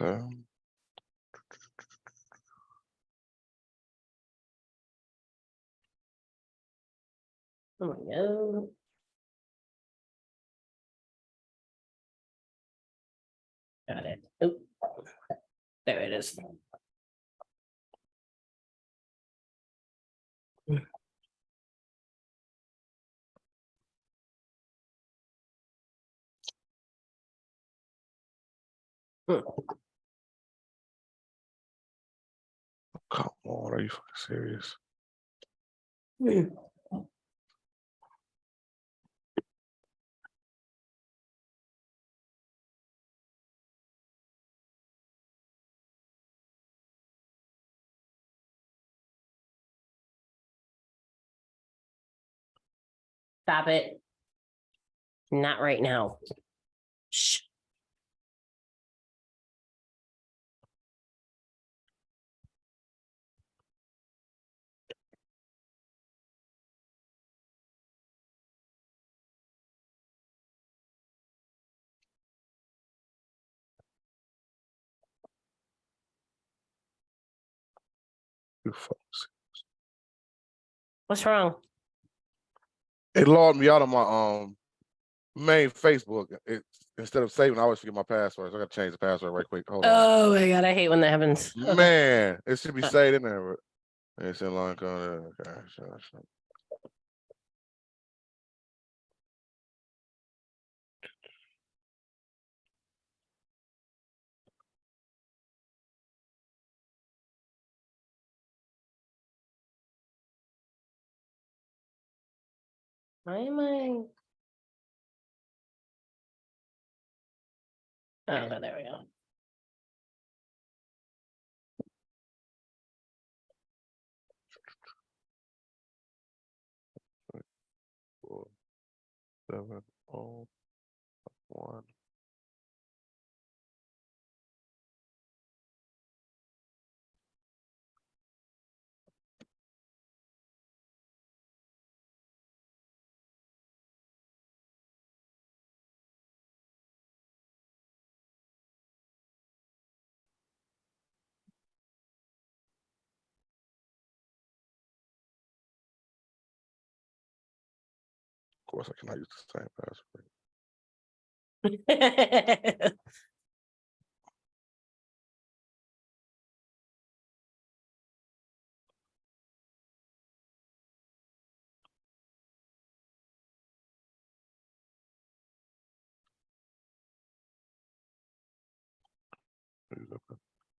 Okay. Oh my God. Got it. Oop. There it is. Come on, are you fucking serious? Stop it. Not right now. Shh. You fucking serious? What's wrong? It logged me out of my main Facebook. Instead of saving, I always forget my passwords. I gotta change the password right quick. Hold on. Oh my God, I hate when that happens. Man, it should be saved in there, but it's in line. Okay, sure. Why am I? Oh, there we go. Four, 7, 0, 1. Of course, I cannot use the same password.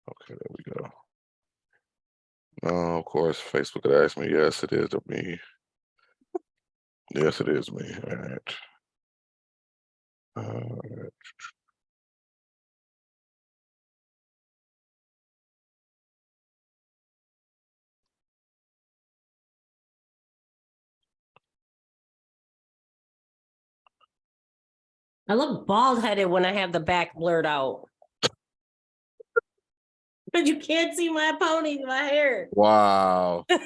Okay, there we go. Of course, Facebook would ask me. Yes, it is me. Yes, it is me. All right. I look bald headed when I have the back blurred out. But you can't see my pony, my hair. Wow. Let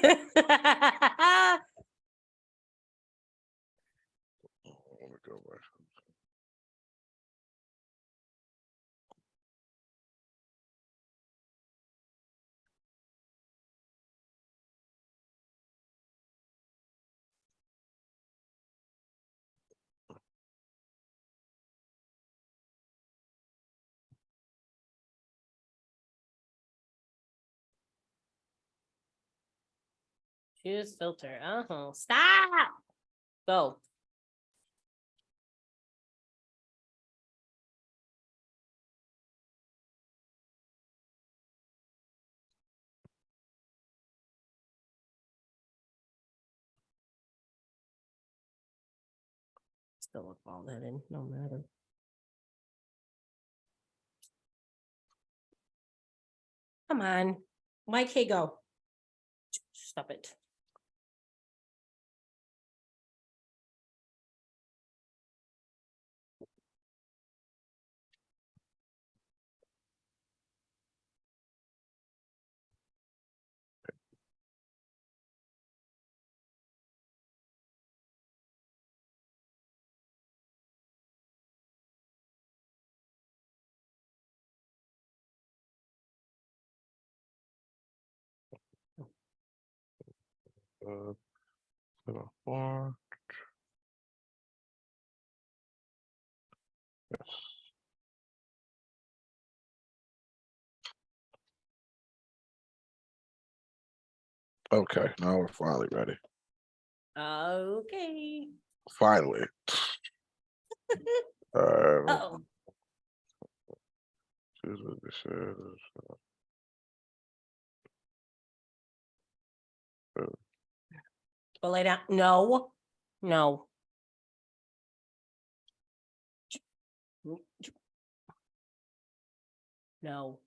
me go back. Choose filter. Stop. Go. Still look bald headed, no matter. Come on. Mike, hey, go. Stop it. 4. Yes. Okay, now we're finally ready. Okay. Finally. Uh-oh. Well, lay down. No. No. No.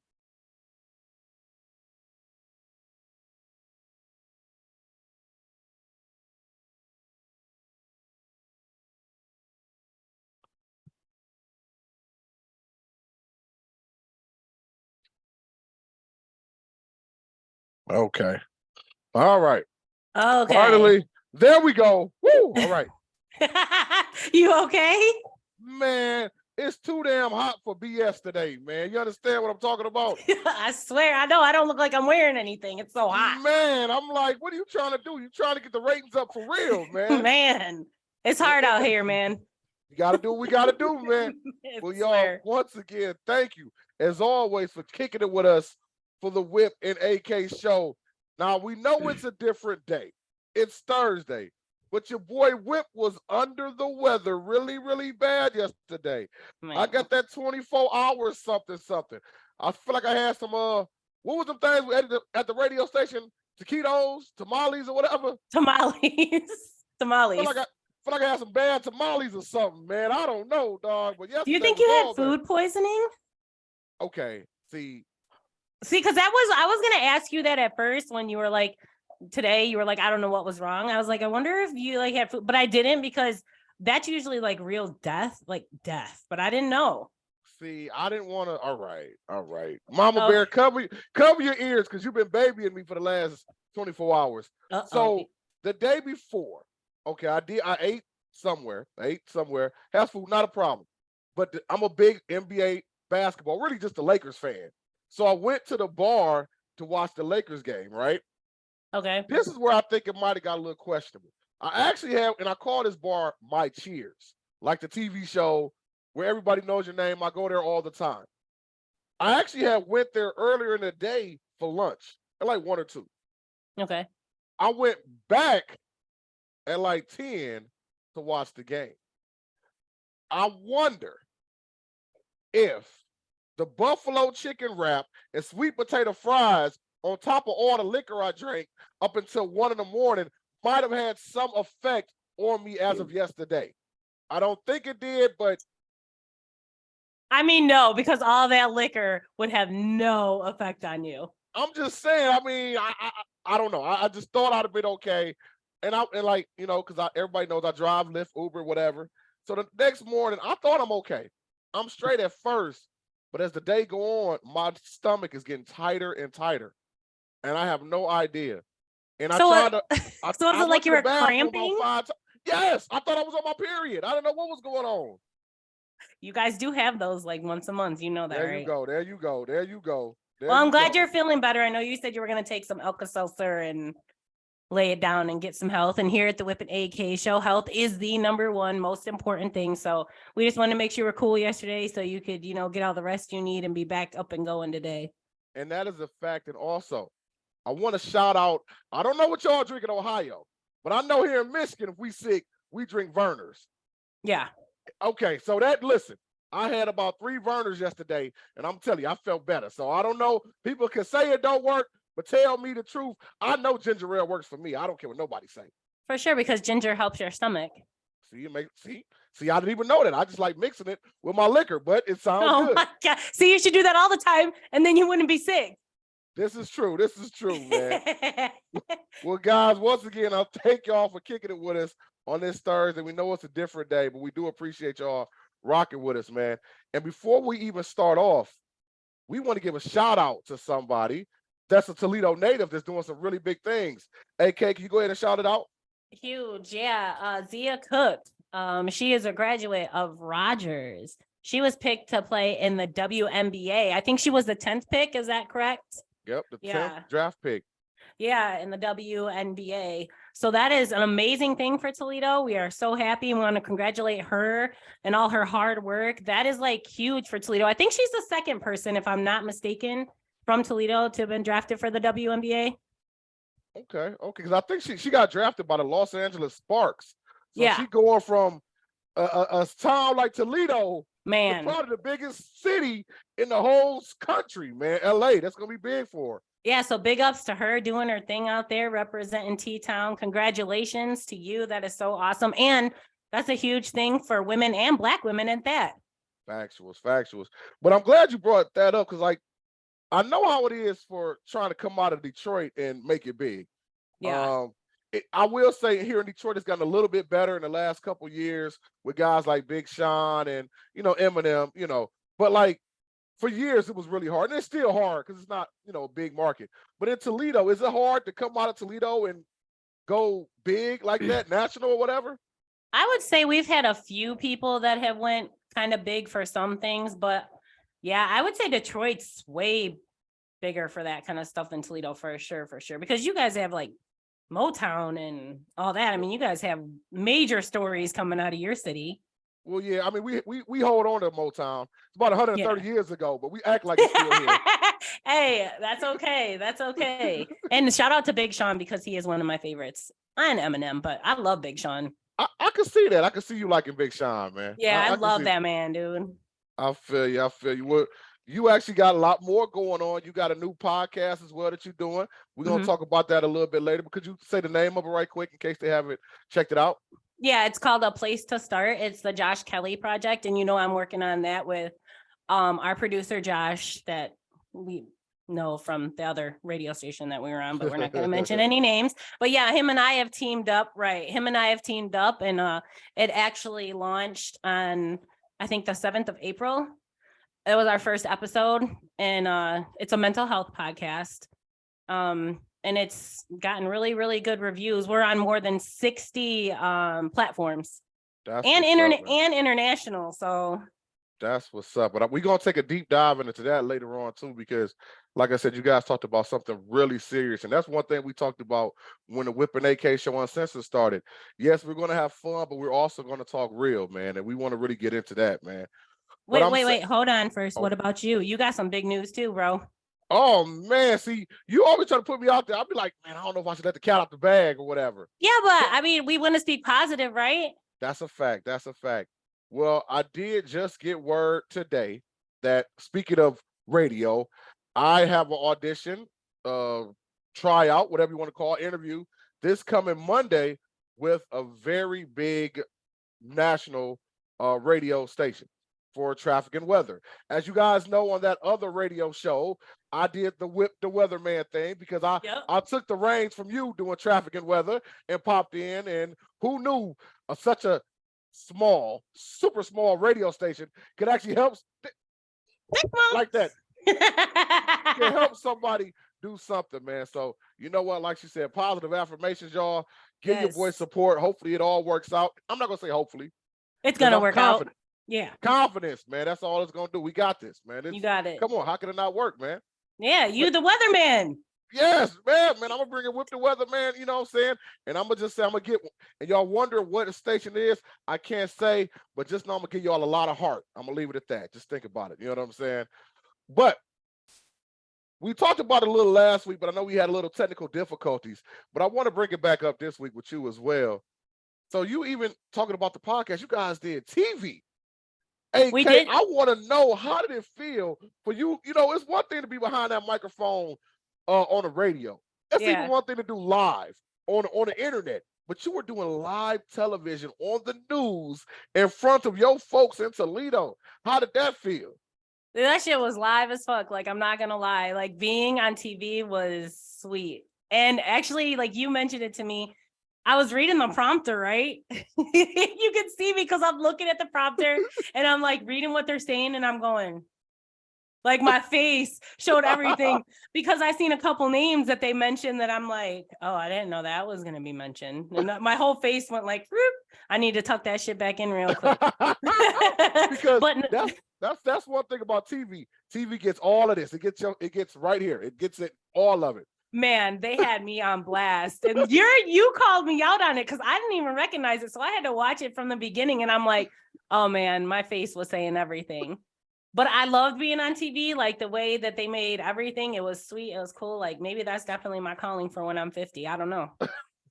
Okay. All right. Okay. Finally, there we go. Woo! All right. You okay? Man, it's too damn hot for BS today, man. You understand what I'm talking about? I swear, I know I don't look like I'm wearing anything. It's so hot. Man, I'm like, what are you trying to do? You trying to get the ratings up for real, man. Man, it's hard out here, man. You got to do what we got to do, man. I Well, y'all, swear. once again, thank you, as always, for kicking it with us for the Whip and AK show. Now, we know it's a different day. It's Thursday, but your boy Whip was under the weather really, really bad yesterday. Man. I got that 24 hours something. I feel like I had some, what was them things we ate at the radio station? Taquitos, tamales, or whatever? Tamales. Tamales. I feel like I had some bad tamales or something, man. I don't know, dog. But yesterday Do you think was you had all food poisoning? Okay, see, because I was gonna ask you that at first when you were like, today you were like, I don't know what was wrong. I was like, I wonder if you like had food, but I didn't because that's usually like real death, but I didn't know. See, I didn't want to. All right. Mama Bear, cover your ears because you've been babying me for the last 24 hours. So the day before, okay, I ate somewhere, has food, not a problem. But I'm a big NBA basketball, really just a Lakers fan. So I went to the bar to watch the Lakers game, right? Okay. This is where I think it might have got a little questionable. I actually have, and I call this bar My Cheers, like the TV show where everybody knows your name. I go there all the time. I actually had went there earlier in the day for lunch at like 1 or 2. Okay. I went back at like 10 to watch the game. I wonder if the buffalo chicken wrap and sweet potato fries on top of all the liquor I drank up until 1 in the morning might have had some effect on me as of yesterday. I don't think it did, but I mean, no, because all that liquor would have no effect on you. I'm just saying. I mean, I don't know. I just thought I'd have been okay, and like, you know, because everybody knows I drive, Lyft, Uber, whatever. So the next morning, I thought I'm okay. I'm straight at first, but as the day go on, my stomach is getting tighter and tighter, and I have no idea. And so I tried to. So is it like you were cramping? Yes, I thought I was on my period. I didn't know what was going on. You guys do have those like once a month. You know that, there right? There you go. Well, I'm glad you're feeling better. I know you said you were going to take some Alka-Seltzer and lay it down and get some health. And here at the Whip and AK show, health is the number one most important thing. So we just wanted to make sure you were cool yesterday so you could, you know, get all the rest you need and be back up and going today. And that is a fact. And also, I want to shout out, I don't know what y'all drink in Ohio, but I know here in Michigan, if we sick, we drink Vernors. Yeah. Okay, so listen, I had about 3 Vernors yesterday, and I'm telling you, I felt better. So I don't know. People can say it don't work, but tell me the truth. I know ginger ale works for me. I don't care what nobody say. For sure, because ginger helps your stomach. See, I didn't even know that. I just like mixing it with my liquor, but it sounds good. My God. See, you should do that all the time, and then you wouldn't be sick. This is true, man. Well, guys, once again, I'll thank y'all for kicking it with us on this Thursday. We know it's a different day, but we do appreciate y'all rocking with us, man. And before we even start off, we want to give a shout out to somebody that's a Toledo native that's doing some really big things. AK, can you go ahead and shout it out? Huge, yeah. Zia Cook. She is a graduate of Rogers. She was picked to play in the WNBA. I think she was the 10th pick. Is that correct? Yep, the 10th draft pick. Yeah, in the WNBA. So that is an amazing thing for Toledo. We are so happy. We want to congratulate her and all her hard work. That is like huge for Toledo. I think she's the second person, if I'm not mistaken, from Toledo to have been drafted for the WNBA. Okay. Because I think she got drafted by the Los Angeles Sparks. So Yeah, she going from a town like Toledo to man. probably the biggest city in the whole country, man. LA. That's gonna be big for her. Yeah, so big ups to her doing her thing out there representing T-Town. Congratulations to you. That is so awesome. And that's a huge thing for women and Black women at that. Factuals. But I'm glad you brought that up because, like, I know how it is for trying to come out of Detroit and make it big. Yeah. I will say here in Detroit, it's gotten a little bit better in the last couple of years with guys like Big Sean and, Eminem, but like for years it was really hard. And it's still hard because it's not, a big market. But in Toledo, is it hard to come out of Toledo and go big like that, national or whatever? I would say we've had a few people that have went kind of big for some things, but yeah, I would say Detroit's way bigger for that kind of stuff than Toledo for sure, because you guys have like Motown and all that. I mean, you guys have major stories coming out of your city. Well, yeah, I mean, we hold on to Motown. It's about 130 years ago, but we act like it's still here. Hey, that's okay. That's okay. And shout out to Big Sean because he is one of my favorites. I'm Eminem, but I love Big Sean. I can see that. I can see you liking Big Sean, man. Yeah, I love that man, dude. I feel you. Well, you actually got a lot more going on. You got a new podcast as well that you're doing. We're going to talk about that a little bit later. But could you say the name of it right quick in case they haven't checked it out? Yeah, it's called A Place to Start. It's the Josh Kelly project. And I'm working on that with our producer, Josh, that we know from the other radio station that we were on, but we're not going to mention any names. But yeah, him and I have teamed up, right? Him and I have teamed up, and it actually launched on, I think, the 7th of April. It was our first episode, and it's a mental health podcast. And it's gotten really, really good reviews. We're on more than 60 platforms. That's and internet and international. So that's what's up. But we're gonna take a deep dive into that later on too, because like I said, you guys talked about something really serious. And that's one thing we talked about when the Whipping AK show Uncensored started. Yes, we're gonna have fun, but we're also gonna talk real, man. And we want to really get into that, man. Wait, hold on first. What about you? You got some big news too, bro. Oh man, see, you always try to put me out there. I'll be like, man, I don't know if I should let the cat out the bag or whatever. Yeah, but I mean, we want to speak positive, right? That's a fact. Well, I did just get word today that, speaking of radio, I have an audition, tryout, whatever you want to call it, interview this coming Monday with a very big national radio station for traffic and weather. As you guys know, on that other radio show, I did the Whip the Weatherman thing because I took the reins from you doing traffic and weather and popped in, and who knew such a super small radio station could actually help like that. Can help somebody do something, man. So you know what, like she said, positive affirmations, y'all. Give your boy support. Hopefully it all works out. I'm not gonna say hopefully. It's gonna work out. Yeah. Confidence, man. That's all it's gonna do. We got this, man. You got it. Come on, how can it not work, man? Yeah, the weatherman. Yes, man. I'm gonna bring it with the weather, man. You know what I'm saying? And I'm gonna just say I'm gonna get, and y'all wonder what the station is. I can't say, but just know I'm gonna give y'all a lot of heart. I'm gonna leave it at that. Just think about it. You know what I'm saying? But we talked about it a little last week, but I know we had a little technical difficulties. But I want to bring it back up this week with you as well. So you even talking about the podcast, you guys did TV. AK, we did. I want to know, how did it feel for you? You know, it's one thing to be behind that microphone on the radio. It's even one thing to do live on the internet. But you were doing live television on the news in front of your folks in Toledo. How did that feel? That shit was live as fuck. Like, I'm not gonna lie. Like, being on TV was sweet. And actually, like, you mentioned it to me, I was reading the prompter, right? You can see me because I'm looking at the prompter and I'm like reading what they're saying, and I'm going, like, my face showed everything because I seen a couple names that they mentioned that I'm like, oh, I didn't know that was gonna be mentioned. And my whole face went like, whoop. I need to tuck that shit back in real quick. Because that's one thing about TV. TV gets all of this. It gets right here. It gets all of it. Man, they had me on blast, and you called me out on it because I didn't even recognize it, so I had to watch it from the beginning, and I'm like, oh man, my face was saying everything. But I loved being on TV, like the way that they made everything. It was sweet, it was cool. Like maybe that's definitely my calling for when I'm 50. I don't know.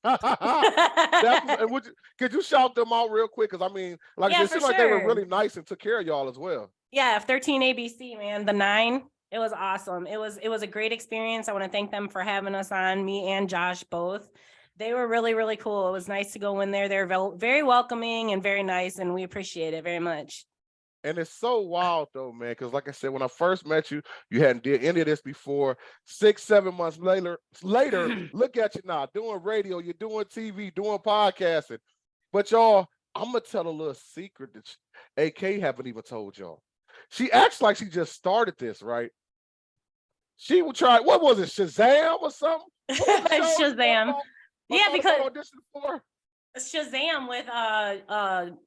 And could you shout them out real quick? Because I mean, like Yeah, it for seemed like they were sure. really nice and took care of y'all as well. Yeah, 13 ABC, man, the 9. It was awesome. It was a great experience. I want to thank them for having us on, me and Josh both. They were really, really cool. It was nice to go in there. They're very welcoming and very nice, and we appreciate it very much. And it's so wild though, man, because like I said, when I first met you, you hadn't did any of this before. 6-7 months later, look at you now, doing radio, you're doing TV, doing podcasting. But y'all, I'm gonna tell a little secret that AK haven't even told y'all. She acts like she just started this, right? She would try, what was it, Shazam or something? What was the show Shazam. Yeah, because audition for? Shazam with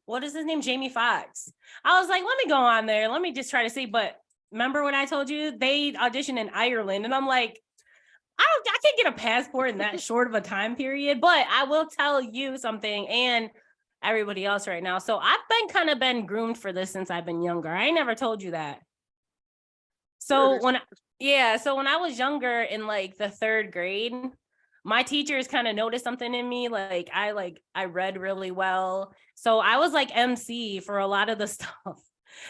what is his name? Jamie Foxx. I was like, let me go on there. Let me just try to see. But remember when I told you they auditioned in Ireland, and I'm like, I can't get a passport in that short of a time period. But I will tell you something, and everybody else right now. So I've been groomed for this since I've been younger. I never told you that. So when I was younger in like the 3rd grade, my teachers kind of noticed something in me. I read really well. So I was like MC for a lot of the stuff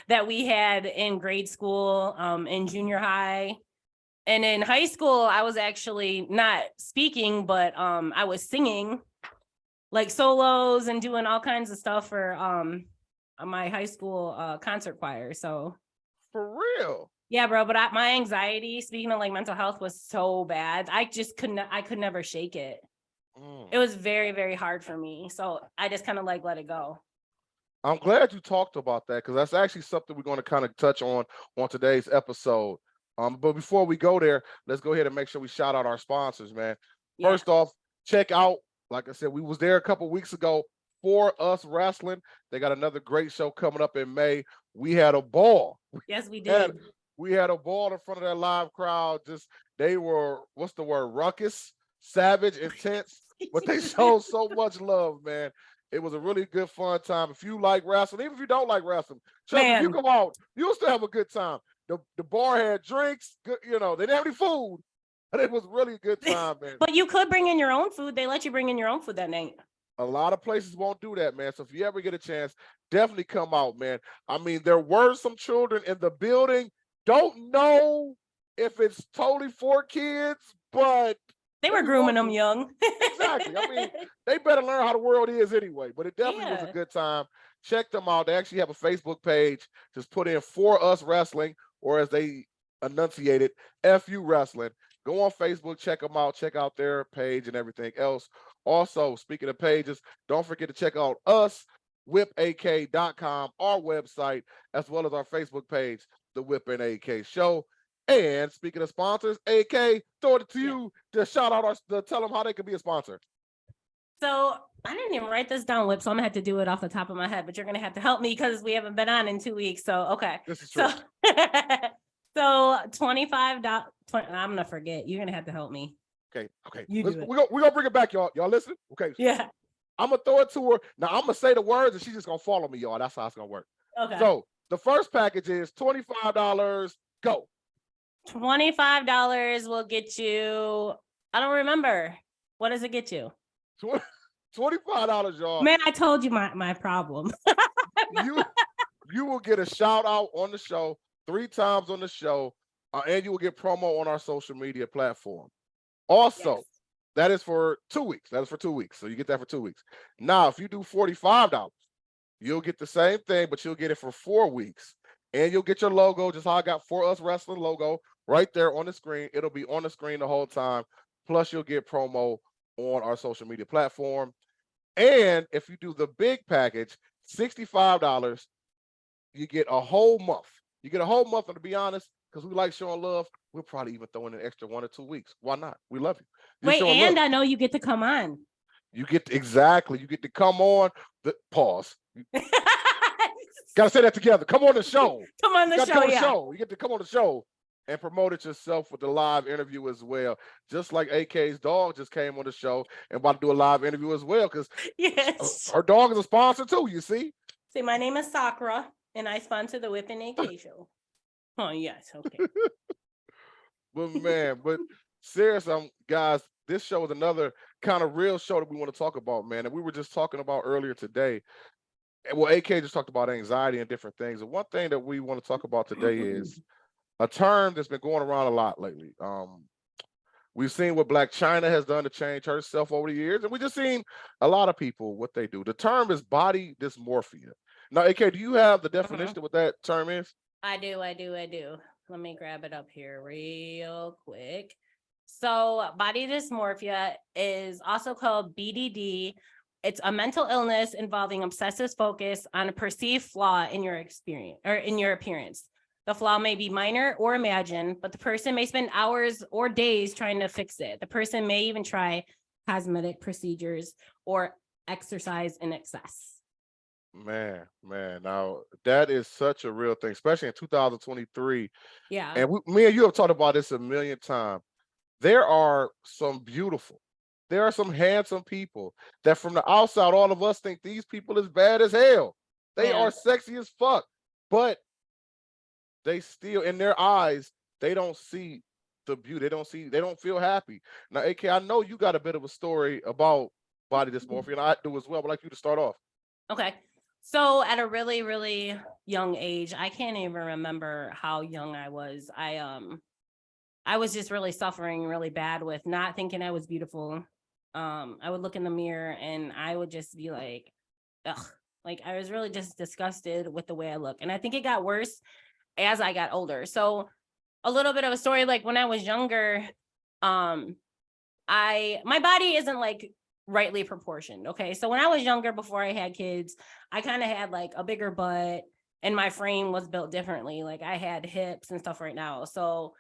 that we had in grade school, in junior high. And in high school, I was actually not speaking, but I was singing like solos and doing all kinds of stuff for my high school concert choir. So for real. Yeah, bro. But my anxiety, speaking of like mental health, was so bad. I could never shake it. It was very, very hard for me. So I just kind of like let it go. I'm glad you talked about that because that's actually something we're going to kind of touch on today's episode. But before we go there, let's go ahead and make sure we shout out our sponsors, man. Yeah. First off, check out, like I said, we was there a couple weeks ago for Us Wrestling. They got another great show coming up in May. We had a ball. Yes, we did. We had a ball in front of that live crowd. They were, what's the word, ruckus, savage, intense, but they showed so much love, man. It was a really good, fun time. If you like wrestling, even if you don't like wrestling, if you come out, you'll still have a good time. The bar had drinks, good, they didn't have any food, but it was really a good time, man. But you could bring in your own food. They let you bring in your own food that night. A lot of places won't do that, man. So if you ever get a chance, definitely come out, man. I mean, there were some children in the building. Don't know if it's totally for kids, but they were grooming them young. Exactly. I mean, they better learn how the world is anyway, but it definitely was a good time. Check them out. They actually have a Facebook page. Just put in For Us Wrestling, or as they enunciate it, FU Wrestling. Go on Facebook, check them out, check out their page and everything else. Also, speaking of pages, don't forget to check out us, whipak.com, our website, as well as our Facebook page, The Whip and AK Show. And speaking of sponsors, AK, throw it to you to shout out to tell them how they can be a sponsor. So I didn't even write this down, Whip, so I'm gonna have to do it off the top of my head, but you're gonna have to help me because we haven't been on in 2 weeks. So okay. This is true. So $25. I'm gonna forget. You're gonna have to help me. Okay. We're gonna bring it back, y'all. Y'all listen? Okay. Yeah. I'm gonna throw it to her. Now I'm gonna say the words and she's just gonna follow me, y'all. That's how it's gonna work. Okay. So the first package is $25. Go. $25 will get you. I don't remember. What does it get you? $25, y'all. Man, I told you my problem. You will get a shout out on the show 3 times on the show, and you will get promo on our social media platform. Also, that is for 2 weeks. So you get that for 2 weeks. Now, if you do $45, you'll get the same thing, but you'll get it for 4 weeks. And you'll get your logo, just how I got For Us Wrestling logo right there on the screen. It'll be on the screen the whole time. Plus, you'll get promo on our social media platform. And if you do the big package, $65, you get a whole month. You get a whole month, and to be honest, because we like showing love, we'll probably even throw in an extra 1 or 2 weeks. Why not? We love you. Wait, and love. I know you get to come on. You get to come on. Pause. Gotta say that together. Come on the show. Come on the show. Show. You get to come on the show. and promoted yourself with the live interview as well. Just like AK's dog just came on the show and about to do a live interview as well because Yes. her dog is a sponsor too, you see? See, my name is Sakura, and I sponsor the Whip and AK show. Oh, yes. Okay. But man, but seriously, guys, this show is another kind of real show that we want to talk about, man. And we were just talking about earlier today. Well, AK just talked about anxiety and different things. And one thing that we want to talk about today is a term that's been going around a lot lately. We've seen what Black China has done to change herself over the years, and we just seen a lot of people what they do. The term is body dysmorphia. Now, AK, do you have the definition of what that term is? I do. Let me grab it up here real quick. So, body dysmorphia is also called BDD. It's a mental illness involving obsessive focus on a perceived flaw in your experience or in your appearance. The flaw may be minor or imagined, but the person may spend hours or days trying to fix it. The person may even try cosmetic procedures or exercise in excess. Man, now that is such a real thing, especially in 2023. Yeah. And me and you have talked about this a million times. There are some handsome people that from the outside, all of us think these people is bad as hell. They Yeah. are sexy as fuck, but they still, in their eyes, they don't see the beauty. They don't feel happy. Now, AK, I know you got a bit of a story about body dysmorphia, and I do as well. But I'd like you to start off. Okay. So at a really, really young age, I can't even remember how young I was. I was just really suffering really bad with not thinking I was beautiful. I would look in the mirror and I would just be like, ugh, like I was really just disgusted with the way I look. And I think it got worse as I got older. So a little bit of a story, like when I was younger, my body isn't like rightly proportioned. Okay. So when I was younger, before I had kids, I kind of had like a bigger butt and my frame was built differently. Like I had hips and stuff right now. So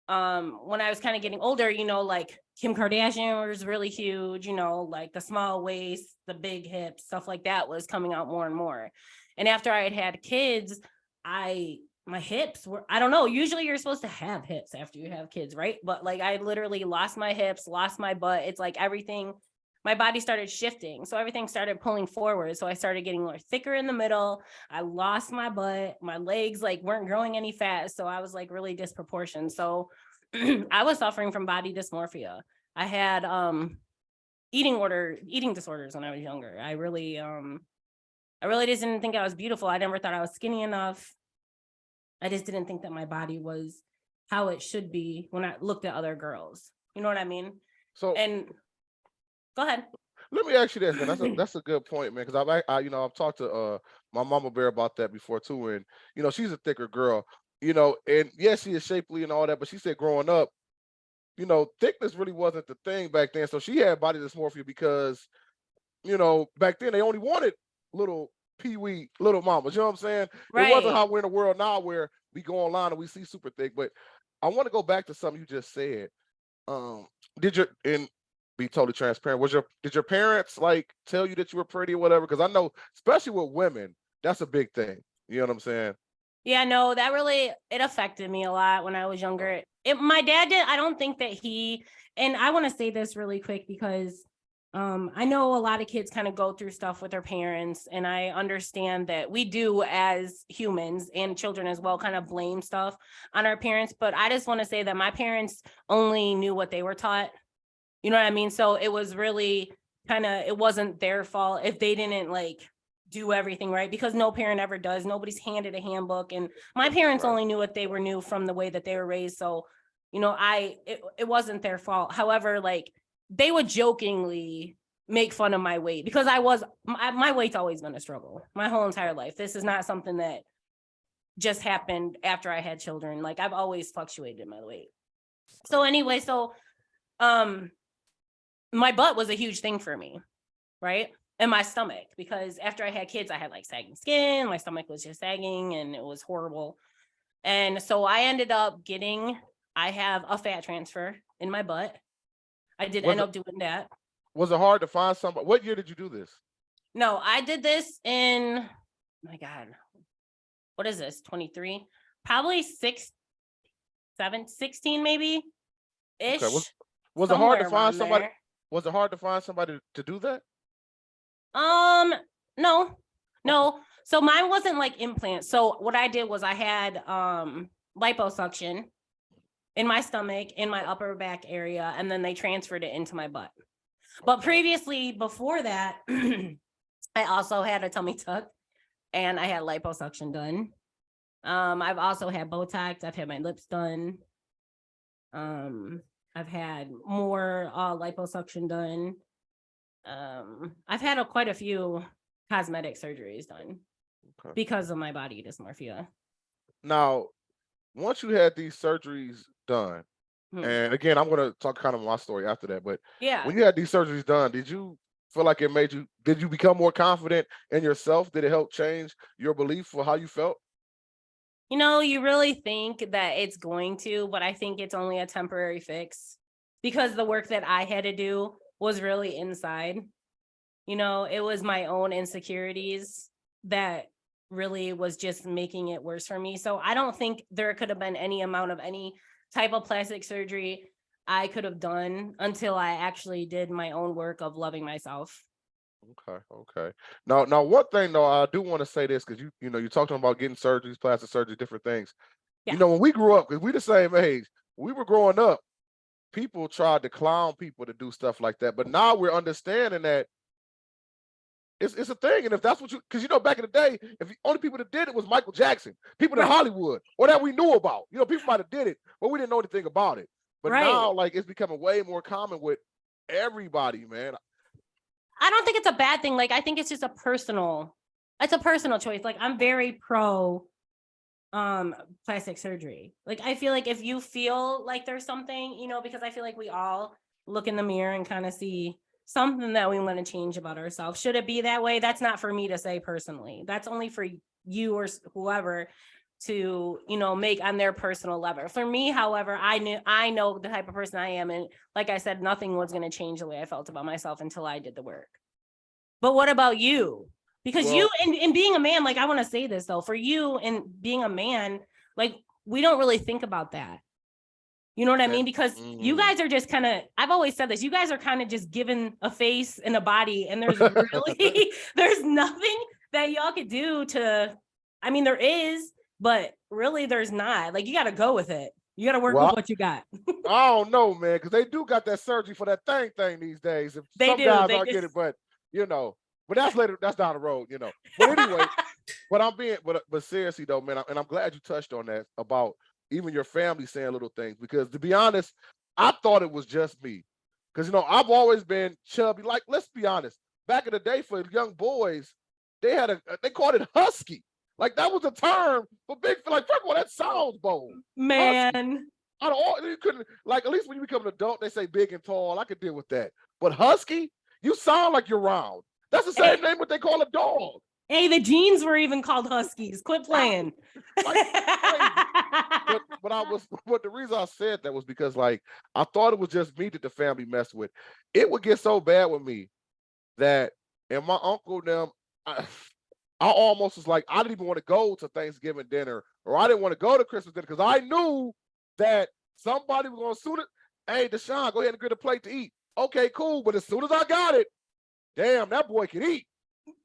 when I was kind of getting older, like Kim Kardashian was really huge, like the small waist, the big hips, stuff like that was coming out more and more. And after I had kids, my hips were, I don't know, usually you're supposed to have hips after you have kids, right? But like I literally lost my hips, lost my butt. It's like everything, my body started shifting. So everything started pulling forward. So I started getting more thicker in the middle. I lost my butt. My legs like weren't growing any fat. So I was like really disproportioned. So I was suffering from body dysmorphia. I had eating disorders when I was younger. I really just didn't think I was beautiful. I never thought I was skinny enough. I just didn't think that my body was how it should be when I looked at other girls. You know what I mean? So, and go ahead. Let me ask you this, man. That's a good point, man. Because I've talked to my mama bear about that before too, and she's a thicker girl, and yes, she is shapely and all that, but she said growing up, thickness really wasn't the thing back then. So she had body dysmorphia because back then they only wanted little pee-wee little mamas. You know what I'm saying? It wasn't Right. how we're in a world now where we go online and we see super thick. But I want to go back to something you just said. Did your and be totally transparent? Did your parents like tell you that you were pretty or whatever? Because I know, especially with women, that's a big thing. You know what I'm saying? Yeah, no, that really, it affected me a lot when I was younger. My dad did, I don't think that and I want to say this really quick because I know a lot of kids kind of go through stuff with their parents, and I understand that we do as humans and children as well kind of blame stuff on our parents, but I just want to say that my parents only knew what they were taught. You know what I mean? So it was really it wasn't their fault if they didn't like do everything right, because no parent ever does. Nobody's handed a handbook, and my parents only knew what they were knew from the way that they were raised. So, it wasn't their fault. However, like they would jokingly make fun of my weight because my weight's always been a struggle my whole entire life. This is not something that just happened after I had children. Like I've always fluctuated my weight. So anyway, my butt was a huge thing for me, right? And my stomach, because after I had kids, I had like sagging skin. My stomach was just sagging and it was horrible. And so I ended up I have a fat transfer in my butt. I did end up doing that. Was it hard to find somebody? What year did you do this? No, I did this in, my God, what is this, 23? Probably 16 maybe ish. Okay. Was it hard to somewhere find around somebody? there. Was it hard to find somebody to do that? No. So mine wasn't like implants. So what I did was I had liposuction in my stomach, in my upper back area, and then they transferred it into my butt. But previously, before that, I also had a tummy tuck and I had liposuction done. I've also had Botox. I've had my lips done. I've had more liposuction done. I've had quite a few cosmetic surgeries done because of my body dysmorphia. Now, once you had these surgeries done, and again, I'm going to talk kind of my story after that, but when you had these surgeries done, did you feel like did you become more confident in yourself? Did it help change your belief for how you felt? You really think that it's going to, but I think it's only a temporary fix because the work that I had to do was really inside. It was my own insecurities that really was just making it worse for me. So I don't think there could have been any amount of any type of plastic surgery I could have done until I actually did my own work of loving myself. Okay. Now, one thing though, I do want to say this because you talked about getting surgeries, plastic surgery, different things. Yeah. When we grew up, because we the same age, when we were growing up, people tried to clown people to do stuff like that. But now we're understanding that it's a thing, and if that's what because back in the day, if the only people that did it was Michael Jackson, people in Hollywood, or that we knew about. People might have did it, but we didn't know anything about it. But now, like, it's becoming way more common with everybody, man. I don't think it's a bad thing. Like, I think it's just a personal choice. Like, I'm very pro plastic surgery. Like, I feel like if you feel like there's something, because I feel like we all look in the mirror and kind of see something that we want to change about ourselves. Should it be that way? That's not for me to say personally. That's only for you or whoever to, make on their personal level. For me, however, I know the type of person I am. And like I said, nothing was going to change the way I felt about myself until I did the work. But what about you? Because you, in being a man, like, I want to say this though, for you and being a man, like, we don't really think about that. You know what I mean? Because you guys are just kind of, I've always said this, you guys are kind of just given a face and a body, and there's really, there's nothing that y'all could do to, I mean, there is, but really there's not. Like, you got to go with it. You got to work with what you got. I don't know, man, because they do got that surgery for that thing these days. If they some do. guys aren't getting it, but but that's later. That's down the road, But anyway, but seriously though, man, and I'm glad you touched on that about even your family saying little things, because to be honest, I thought it was just me, because I've always been chubby. Like, let's be honest, back in the day for young boys, they called it husky. Like, that was a term for big. Like, first of all, that sounds bold, man. Husky. Out of all, you couldn't, like, at least when you become an adult, they say big and tall. I could deal with that, but husky, you sound like you're round. That's the same name what they call a dog. Hey, the jeans were even called Huskies. Quit playing. But the reason I said that was because, like, I thought it was just me that the family messed with. It would get so bad with me that, and my uncle them, I almost was like, I didn't even want to go to Thanksgiving dinner, or I didn't want to go to Christmas dinner, because I knew that somebody was going to suit it. Hey, Deshaun, go ahead and get a plate to eat. Okay, cool. But as soon as I got it, damn, that boy can eat.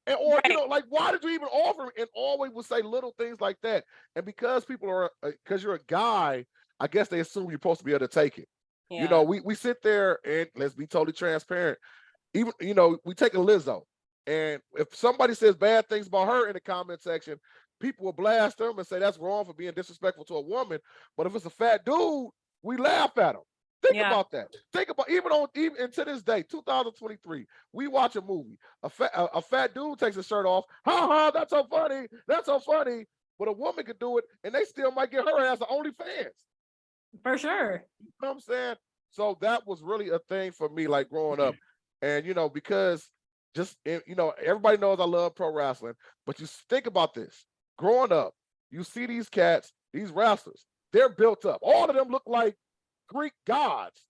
And, or, like, why did you even offer him? And always would say little things like that. And because because you're a guy, I guess they assume you're supposed to be able to take it. Yeah. We sit there, and let's be totally transparent. Even, we take a Lizzo, and if somebody says bad things about her in the comment section, people will blast them and say that's wrong for being disrespectful to a woman. But if it's a fat dude, we laugh at him. Think about that. Think about even to this day, 2023, we watch a movie. A fat dude takes his shirt off. Ha ha, that's so funny. That's so funny. But a woman could do it, and they still might get her ass an OnlyFans. For sure. You know what I'm saying? So that was really a thing for me, like, growing up. And because just everybody knows I love pro wrestling, but you think about this. Growing up, you see these cats, these wrestlers, they're built up. All of them look like Greek gods.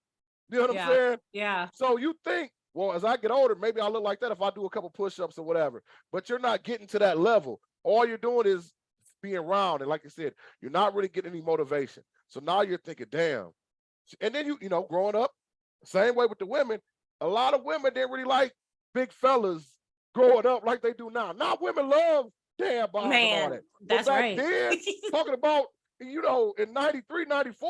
You know what I'm saying? Yeah. So you think, well, as I get older, maybe I'll look like that if I do a couple push-ups or whatever. But you're not getting to that level. All you're doing is being round. And like I said, you're not really getting any motivation. So now you're thinking, damn. And then you know, growing up, same way with the women, a lot of women didn't really like big fellas growing up like they do now. Now women love damn bombs and all Man, that. But that's back right. then, talking about, you know, in 93, 94,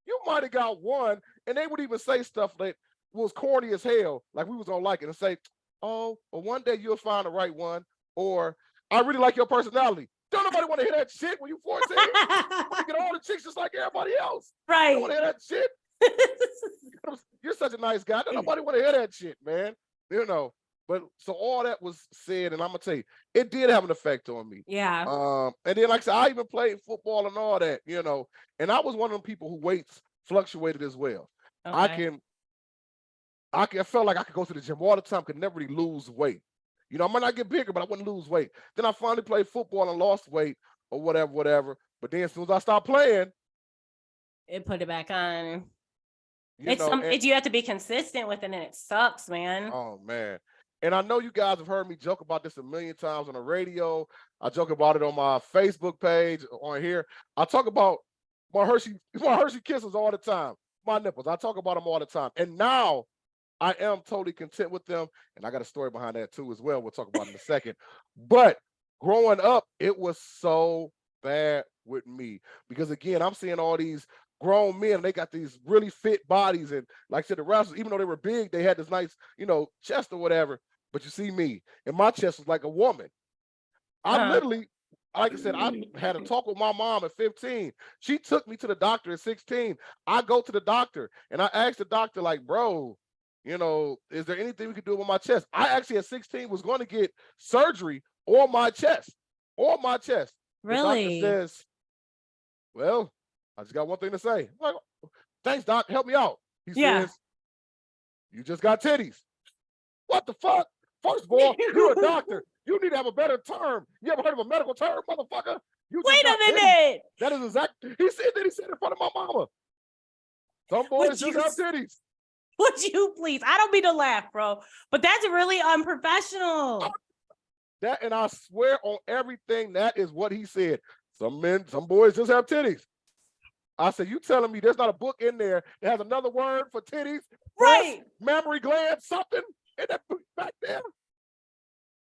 you might have got one, and they would even say stuff that was corny as hell, like we was gonna like it, and say, oh, well, one day you'll find the right one, or I really like your personality. Don't nobody want to hear that shit when you 14. You want to get all the chicks just like everybody else. You don't Right. want to hear that shit. You're such a nice guy. Don't nobody want to hear that shit, man. You know. But so all that was said, and I'm gonna tell you, it did have an effect on me. Yeah. And then, like I said, I even played football and all that, you know. And I was one of them people who weights fluctuated as well. Okay. I felt like I could go to the gym all the time, could never really lose weight. You know, I might not get bigger, but I wouldn't lose weight. Then I finally played football and lost weight or whatever. But then as soon as I stopped playing, It put it back on. you know, You have to be consistent with it, and it sucks, man. oh man. And I know you guys have heard me joke about this a million times on the radio. I joke about it on my Facebook page on here. I talk about my Hershey kisses all the time. My nipples. I talk about them all the time. And now I am totally content with them. And I got a story behind that too as well. We'll talk about it in a second. But growing up, it was so bad with me. Because again, I'm seeing all these grown men, they got these really fit bodies. And like I said, the wrestlers, even though they were big, they had this nice, you know, chest or whatever. But you see me, and my chest was like a woman. I literally, like I said, I had a talk with my mom at 15. She took me to the doctor at 16. I go to the doctor, and I asked the doctor, like, bro, you know, is there anything we could do with my chest? I actually at 16 was going to get surgery on my chest. On my chest. Really? The doctor says, well, I just got one thing to say. I'm like, thanks, doc. Help me out. He says, you just got titties. What the fuck? First of all, you're a doctor. You need to have a better term. You ever heard of a medical term, motherfucker? Wait a minute. That is exactly. He said in front of my mama. Some boys just have titties. Would you please? I don't mean to laugh, bro, but that's really unprofessional. That, and I swear on everything, that is what he said. Some boys just have titties. I said, you telling me there's not a book in there that has another word for titties? Right. Mammary gland, something in that book back there.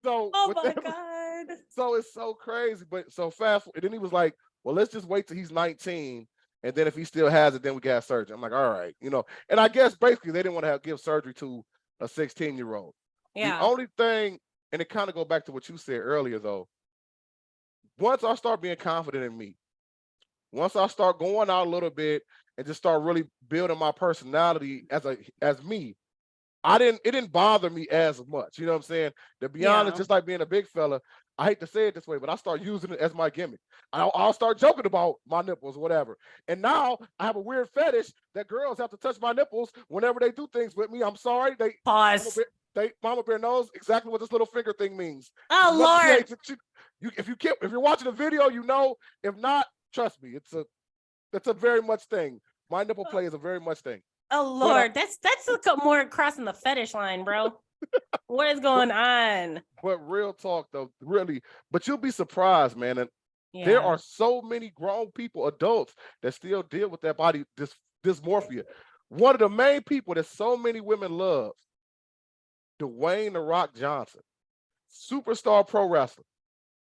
So, oh my God. So it's so crazy. But so fast, and then he was like, well, let's just wait till he's 19. And then if he still has it, then we can have surgery. I'm like, all right, you know. And I guess basically they didn't want to give surgery to a 16-year-old. Yeah. The only thing, and it kind of go back to what you said earlier, though. Once I start being confident in me, once I start going out a little bit and just start really building my personality as me, it didn't bother me as much. You know what I'm saying? To be honest, just like being a big fella, I hate to say it this way, but I start using it as my gimmick. I'll start joking about my nipples, whatever. And now I have a weird fetish that girls have to touch my nipples whenever they do things with me. I'm sorry. Pause. Mama Bear knows exactly what this little finger thing means. Oh Lord! If you're watching the video, you know. If not, trust me, it's a very much thing. My nipple play is a very much thing. Oh Lord, that's more crossing the fetish line, bro. What is going on? But real talk though, really, but you'll be surprised, man. And there are so many grown people, adults, that still deal with that body dysmorphia. One of the main people that so many women love, Dwayne "The Rock" Johnson, superstar pro wrestler,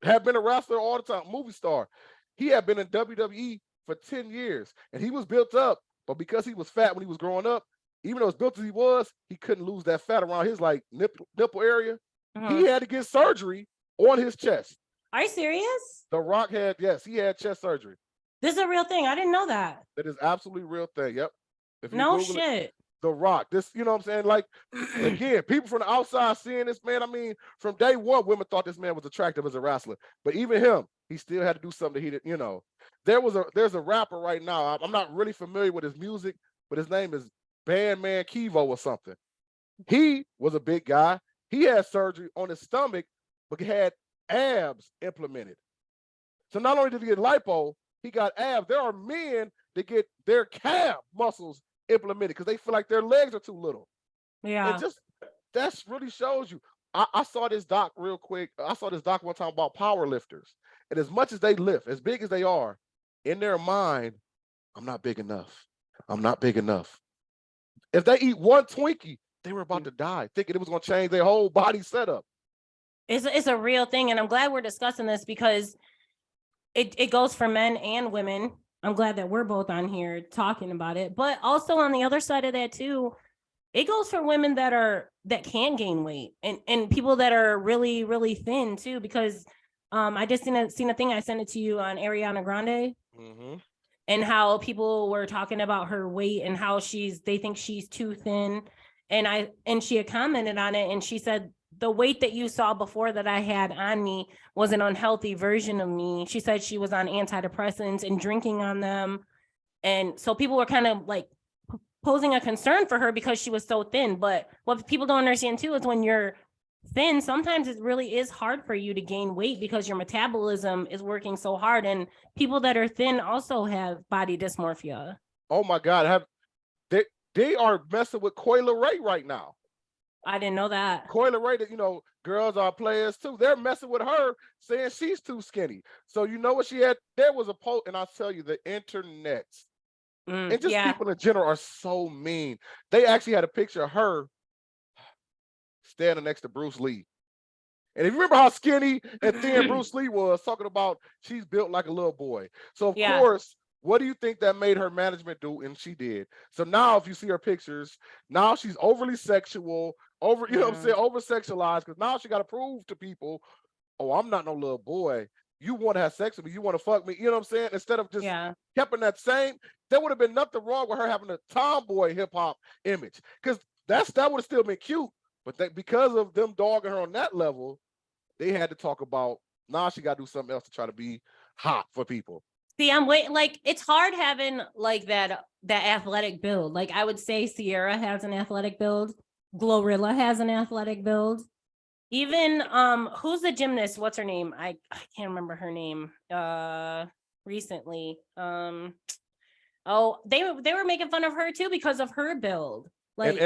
had been a wrestler all the time, movie star. He had been in WWE for 10 years, and he was built up, but because he was fat when he was growing up, even though as built as he was, he couldn't lose that fat around his like nipple area. He had to get surgery on his chest. Are you serious? The Rock he had chest surgery. This is a real thing. I didn't know that. That is absolutely real thing. Yep. No shit. The Rock. This, you know what I'm saying? Like, again, people from the outside seeing this man. I mean, from day one, women thought this man was attractive as a wrestler. But even him, he still had to do something he didn't, you know. There's a rapper right now. I'm not really familiar with his music, but his name is Bandman Kivo or something. He was a big guy. He had surgery on his stomach, but he had abs implemented. So not only did he get lipo, he got abs. There are men that get their calf muscles implemented because they feel like their legs are too little. Yeah. And just that really shows you. I saw this doc real quick. I saw this doc one time about power lifters. And as much as they lift, as big as they are, in their mind, I'm not big enough. I'm not big enough. If they eat one Twinkie, they were about to die, thinking it was going to change their whole body setup. It's a real thing. And I'm glad we're discussing this because it goes for men and women. I'm glad that we're both on here talking about it. But also on the other side of that too, it goes for women that can gain weight and people that are really, really thin too, because I just seen a thing. I sent it to you on Ariana Grande. Mm-hmm. And how people were talking about her weight and how they think she's too thin. And she had commented on it and she said, the weight that you saw before that I had on me was an unhealthy version of me. She said she was on antidepressants and drinking on them. And so people were kind of like posing a concern for her because she was so thin. But what people don't understand too is when you're thin, sometimes it really is hard for you to gain weight because your metabolism is working so hard. And people that are thin also have body dysmorphia. Oh my God, they are messing with Coyle Ray right now. I didn't know that. Coyle Ray, girls are players too. They're messing with her, saying she's too skinny. So you know what she had? There was a post, and I'll tell you, the internet and just people in general are so mean. They actually had a picture of her standing next to Bruce Lee. And if you remember how skinny and thin Bruce Lee was, talking about she's built like a little boy. So of course, what do you think that made her management do? And she did. So now if you see her pictures, now she's overly sexual, over sexualized, because now she got to prove to people, oh, I'm not no little boy. You want to have sex with me, you want to fuck me, you know what I'm saying? Instead of just keeping that same, there would have been nothing wrong with her having a tomboy hip-hop image. Because that would have still been cute. But because of them dogging her on that level, they had to talk about, now she got to do something else to try to be hot for people. See, I'm waiting. Like, it's hard having like that athletic build. Like, I would say Sierra has an athletic build. Glorilla has an athletic build. Even who's the gymnast? What's her name? I can't remember her name. Recently. Oh, they were making fun of her too because of her build. Like,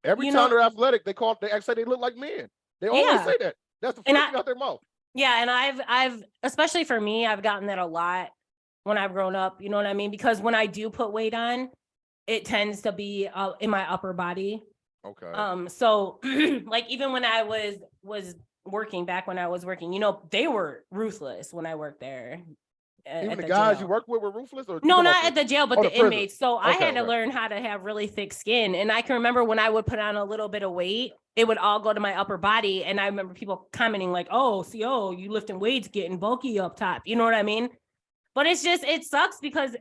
every time they're athletic, they say they look like men. They always say that. That's the first thing out their mouth. Yeah, and I've especially for me, I've gotten that a lot when I've grown up. You know what I mean? Because when I do put weight on, it tends to be in my upper body. Okay. So like even when I was working, back when I was working, they were ruthless when I worked there. Even the guys you worked with were ruthless? Or no, not at the jail, but the inmates. So I had to okay. learn how to have really thick skin. And I can remember when I would put on a little bit of weight, it would all go to my upper body. And I remember people commenting like, oh, you lifting weights, getting bulky up top. You know what I mean? But it sucks because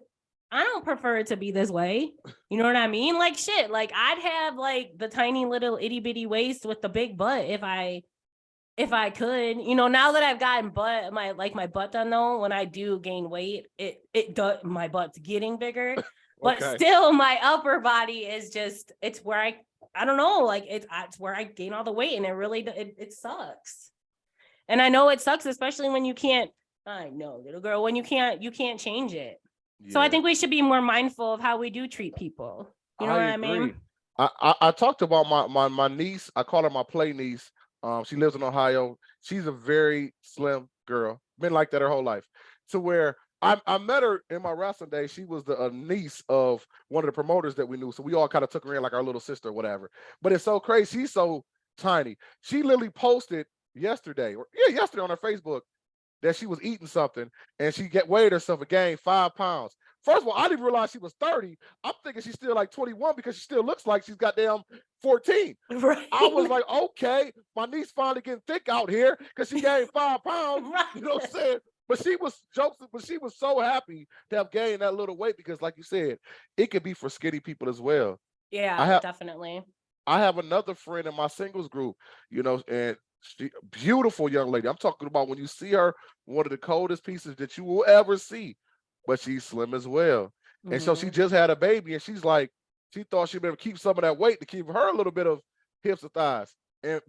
I don't prefer it to be this way. You know what I mean? Like shit, like I'd have like the tiny little itty bitty waist with the big butt if I could. Now that I've gotten my butt done though, when I do gain weight, it does, my butt's getting bigger, but still my upper body is just, it's where I don't know, like it's where I gain all the weight, and it really, it sucks. And I know it sucks, especially when you can't, I know, little girl, when you can't change it. Yeah. So I think we should be more mindful of how we do treat people. You know what I mean? I talked about my niece. I call her my play niece. She lives in Ohio. She's a very slim girl. Been like that her whole life. To where I met her in my wrestling day. She was the niece of one of the promoters that we knew. So we all kind of took her in like our little sister or whatever. But it's so crazy. She's so tiny. She literally posted yesterday on her Facebook that she was eating something and she weighed herself and gained 5 pounds. First of all, I didn't realize she was 30. I'm thinking she's still like 21 because she still looks like she's goddamn 14. Right. I was like, okay, my niece finally getting thick out here because she gained 5 pounds. Right. You know what I'm saying? But she was so happy to have gained that little weight because, like you said, it could be for skinny people as well. Yeah, definitely. I have another friend in my singles group, and she, beautiful young lady. I'm talking about when you see her, one of the coldest pieces that you will ever see, but she's slim as well. Mm-hmm. And so she just had a baby, and she's like, she thought she'd be able to keep some of that weight to keep her a little bit of hips and thighs.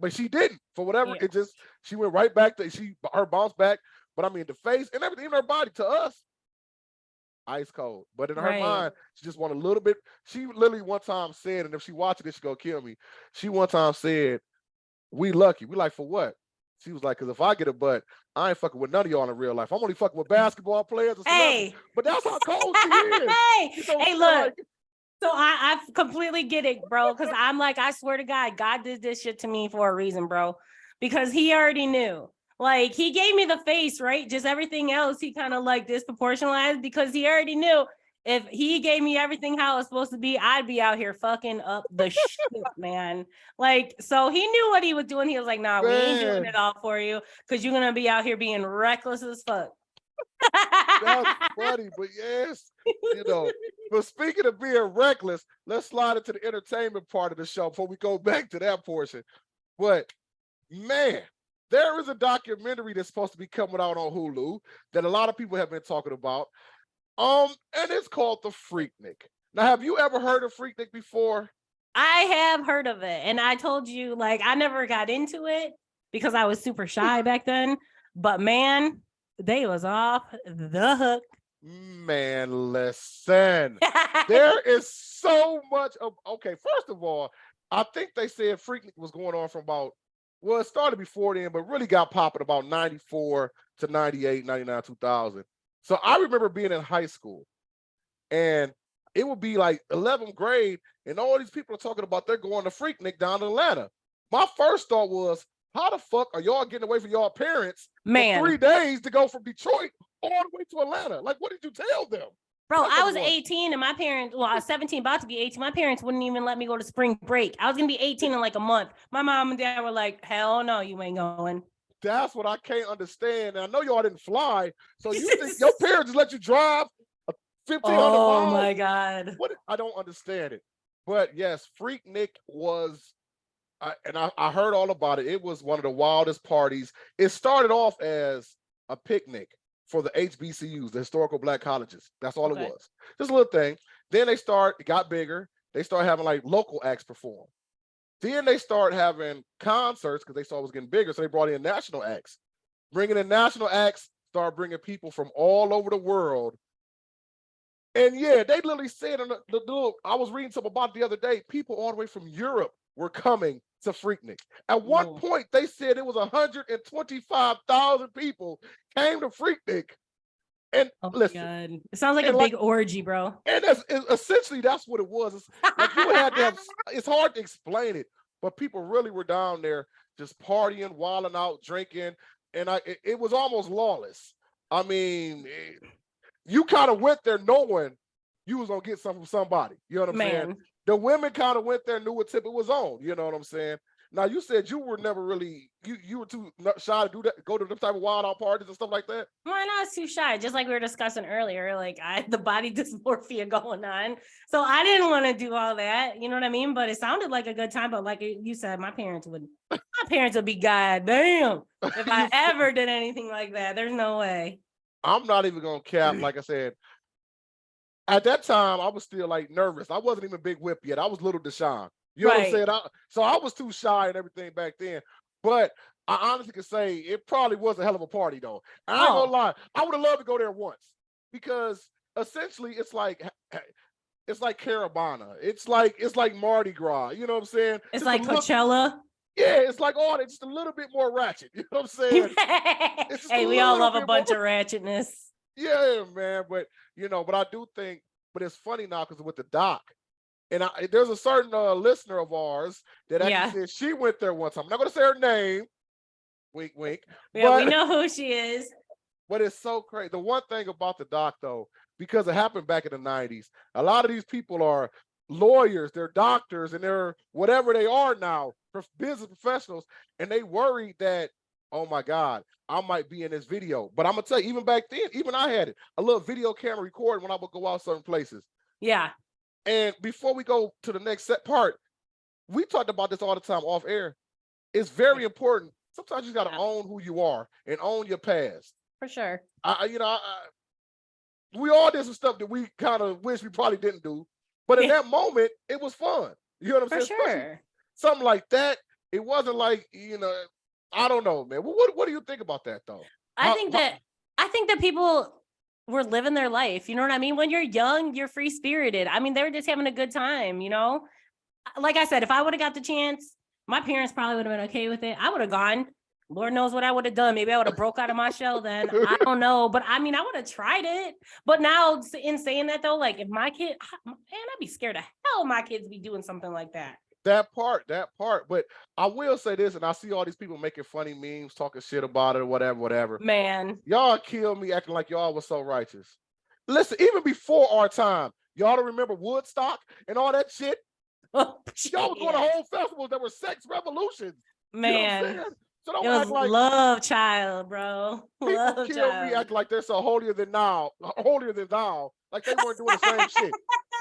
But she didn't, for whatever. Yeah. She went right back to her bounced back. But I mean, the face and everything in her body, to us, ice cold. But in her mind, she just wanted a little bit. She literally one time said, and if she watches this, she's gonna kill me. She one time said, "We lucky." We like, for what? She was like, because if I get a butt, I ain't fucking with none of y'all in real life. I'm only fucking with basketball players and celebrities. Hey. But that's how cold she is. Hey, look. So I completely get it, bro. Because I'm like, I swear to God, God did this shit to me for a reason, bro. Because he already knew. Like, he gave me the face, right? Just everything else, he kind of like disproportionalized because he already knew if he gave me everything how it was supposed to be, I'd be out here fucking up the shit, man. Like, so he knew what he was doing. He was like, nah, we ain't doing it all for you because you're going to be out here being reckless as fuck. That's funny, but yes, But speaking of being reckless, let's slide into the entertainment part of the show before we go back to that portion. But man, there is a documentary that's supposed to be coming out on Hulu that a lot of people have been talking about. And it's called The Freaknik. Now, have you ever heard of Freaknik before? I have heard of it, and I told you, like, I never got into it because I was super shy back then. But man, they was off the hook. Man, listen. There is so much of, okay, first of all, I think they said Freaknik was going on from about, well, it started before then, but really got popping about 94 to 98, 99, 2000. So I remember being in high school, and it would be like 11th grade, and all these people are talking about they're going to Freaknik down in Atlanta. My first thought was, how the fuck are y'all getting away from y'all parents for 3 days to go from Detroit all the way to Atlanta? Like, what did you tell them? Bro, I was 18 and my parents, well, I was 17, about to be 18. My parents wouldn't even let me go to spring break. I was going to be 18 in like a month. My mom and dad were like, hell no, you ain't going. That's what I can't understand. And I know y'all didn't fly. So you think your parents just let you drive 1,500 miles? Oh my God. What? I don't understand it. But yes, Freaknik was, I heard all about it. It was one of the wildest parties. It started off as a picnic for the HBCUs, the historical Black colleges. That's all it was. Just a little thing. Then it got bigger. They started having like local acts perform. Then they started having concerts because they saw it was getting bigger. So they brought in national acts. Bringing in national acts, started bringing people from all over the world. And yeah, they literally said, I was reading something about it the other day, people all the way from Europe were coming to Freaknik. At one point, they said it was 125,000 people came to Freaknik. And listen, God. It sounds like a big orgy, bro. And essentially that's what it was. It's like you had to have. It's hard to explain it, but people really were down there just partying, wilding out, drinking, and it was almost lawless. I mean, you kind of went there knowing you was gonna get something from somebody. You know what I'm saying? The women kind of went there, knew what tip it was on. You know what I'm saying? Now you said you were never really you were too shy to do that, go to them type of wild out parties and stuff like that. Why not too shy? Just like we were discussing earlier, like I had the body dysmorphia going on, so I didn't want to do all that. You know what I mean? But it sounded like a good time. But like you said, my parents would be goddamn if I ever did anything like that. There's no way. I'm not even gonna cap. Like I said, at that time I was still like nervous. I wasn't even Big Whip yet. I was Little Deshaun. You know what I'm saying? So I was too shy and everything back then. But I honestly can say it probably was a hell of a party though. I ain't gonna lie. I would have loved to go there once because essentially it's like Caravana. It's like Mardi Gras. You know what I'm saying? It's just like Coachella. Yeah, it's like all it's just a little bit more ratchet. You know what I'm saying? Hey, we all love a bunch of ratchetness. Yeah, man. But but I do think, but it's funny now because with the doc. And there's a certain listener of ours that actually said she went there one time. I'm not going to say her name. Wink, wink. Yeah, we know who she is. But it's so crazy. The one thing about the doc, though, because it happened back in the 90s, a lot of these people are lawyers, they're doctors, and they're whatever they are now, business professionals, and they worried that, oh my God, I might be in this video. But I'm going to tell you, even back then, even I had it, a little video camera recording when I would go out certain places. Yeah. And before we go to the next part, we talked about this all the time off air. It's very important. Sometimes you got to own who you are and own your past. For sure. We all did some stuff that we kind of wish we probably didn't do, but in that moment, it was fun. You know what I'm saying? For sure. Something like that. It wasn't like I don't know, man. What do you think about that though? I think that people were living their life. You know what I mean? When you're young, you're free spirited. I mean, they were just having a good time, Like I said, if I would have got the chance, my parents probably would have been okay with it. I would have gone. Lord knows what I would have done. Maybe I would have broke out of my shell then. I don't know. But I mean, I would have tried it. But now in saying that though, like if my kid, man, I'd be scared to hell my kids be doing something like that. That part. But I will say this, and I see all these people making funny memes, talking shit about it or whatever. Man. Y'all kill me acting like y'all was so righteous. Listen, even before our time, y'all don't remember Woodstock and all that shit? Oh, Y'all was going to whole festivals that were sex revolutions. Man. You know so don't it was act like love child, bro. people Love kill child. me acting like they're so holier than thou, like they weren't doing the same shit.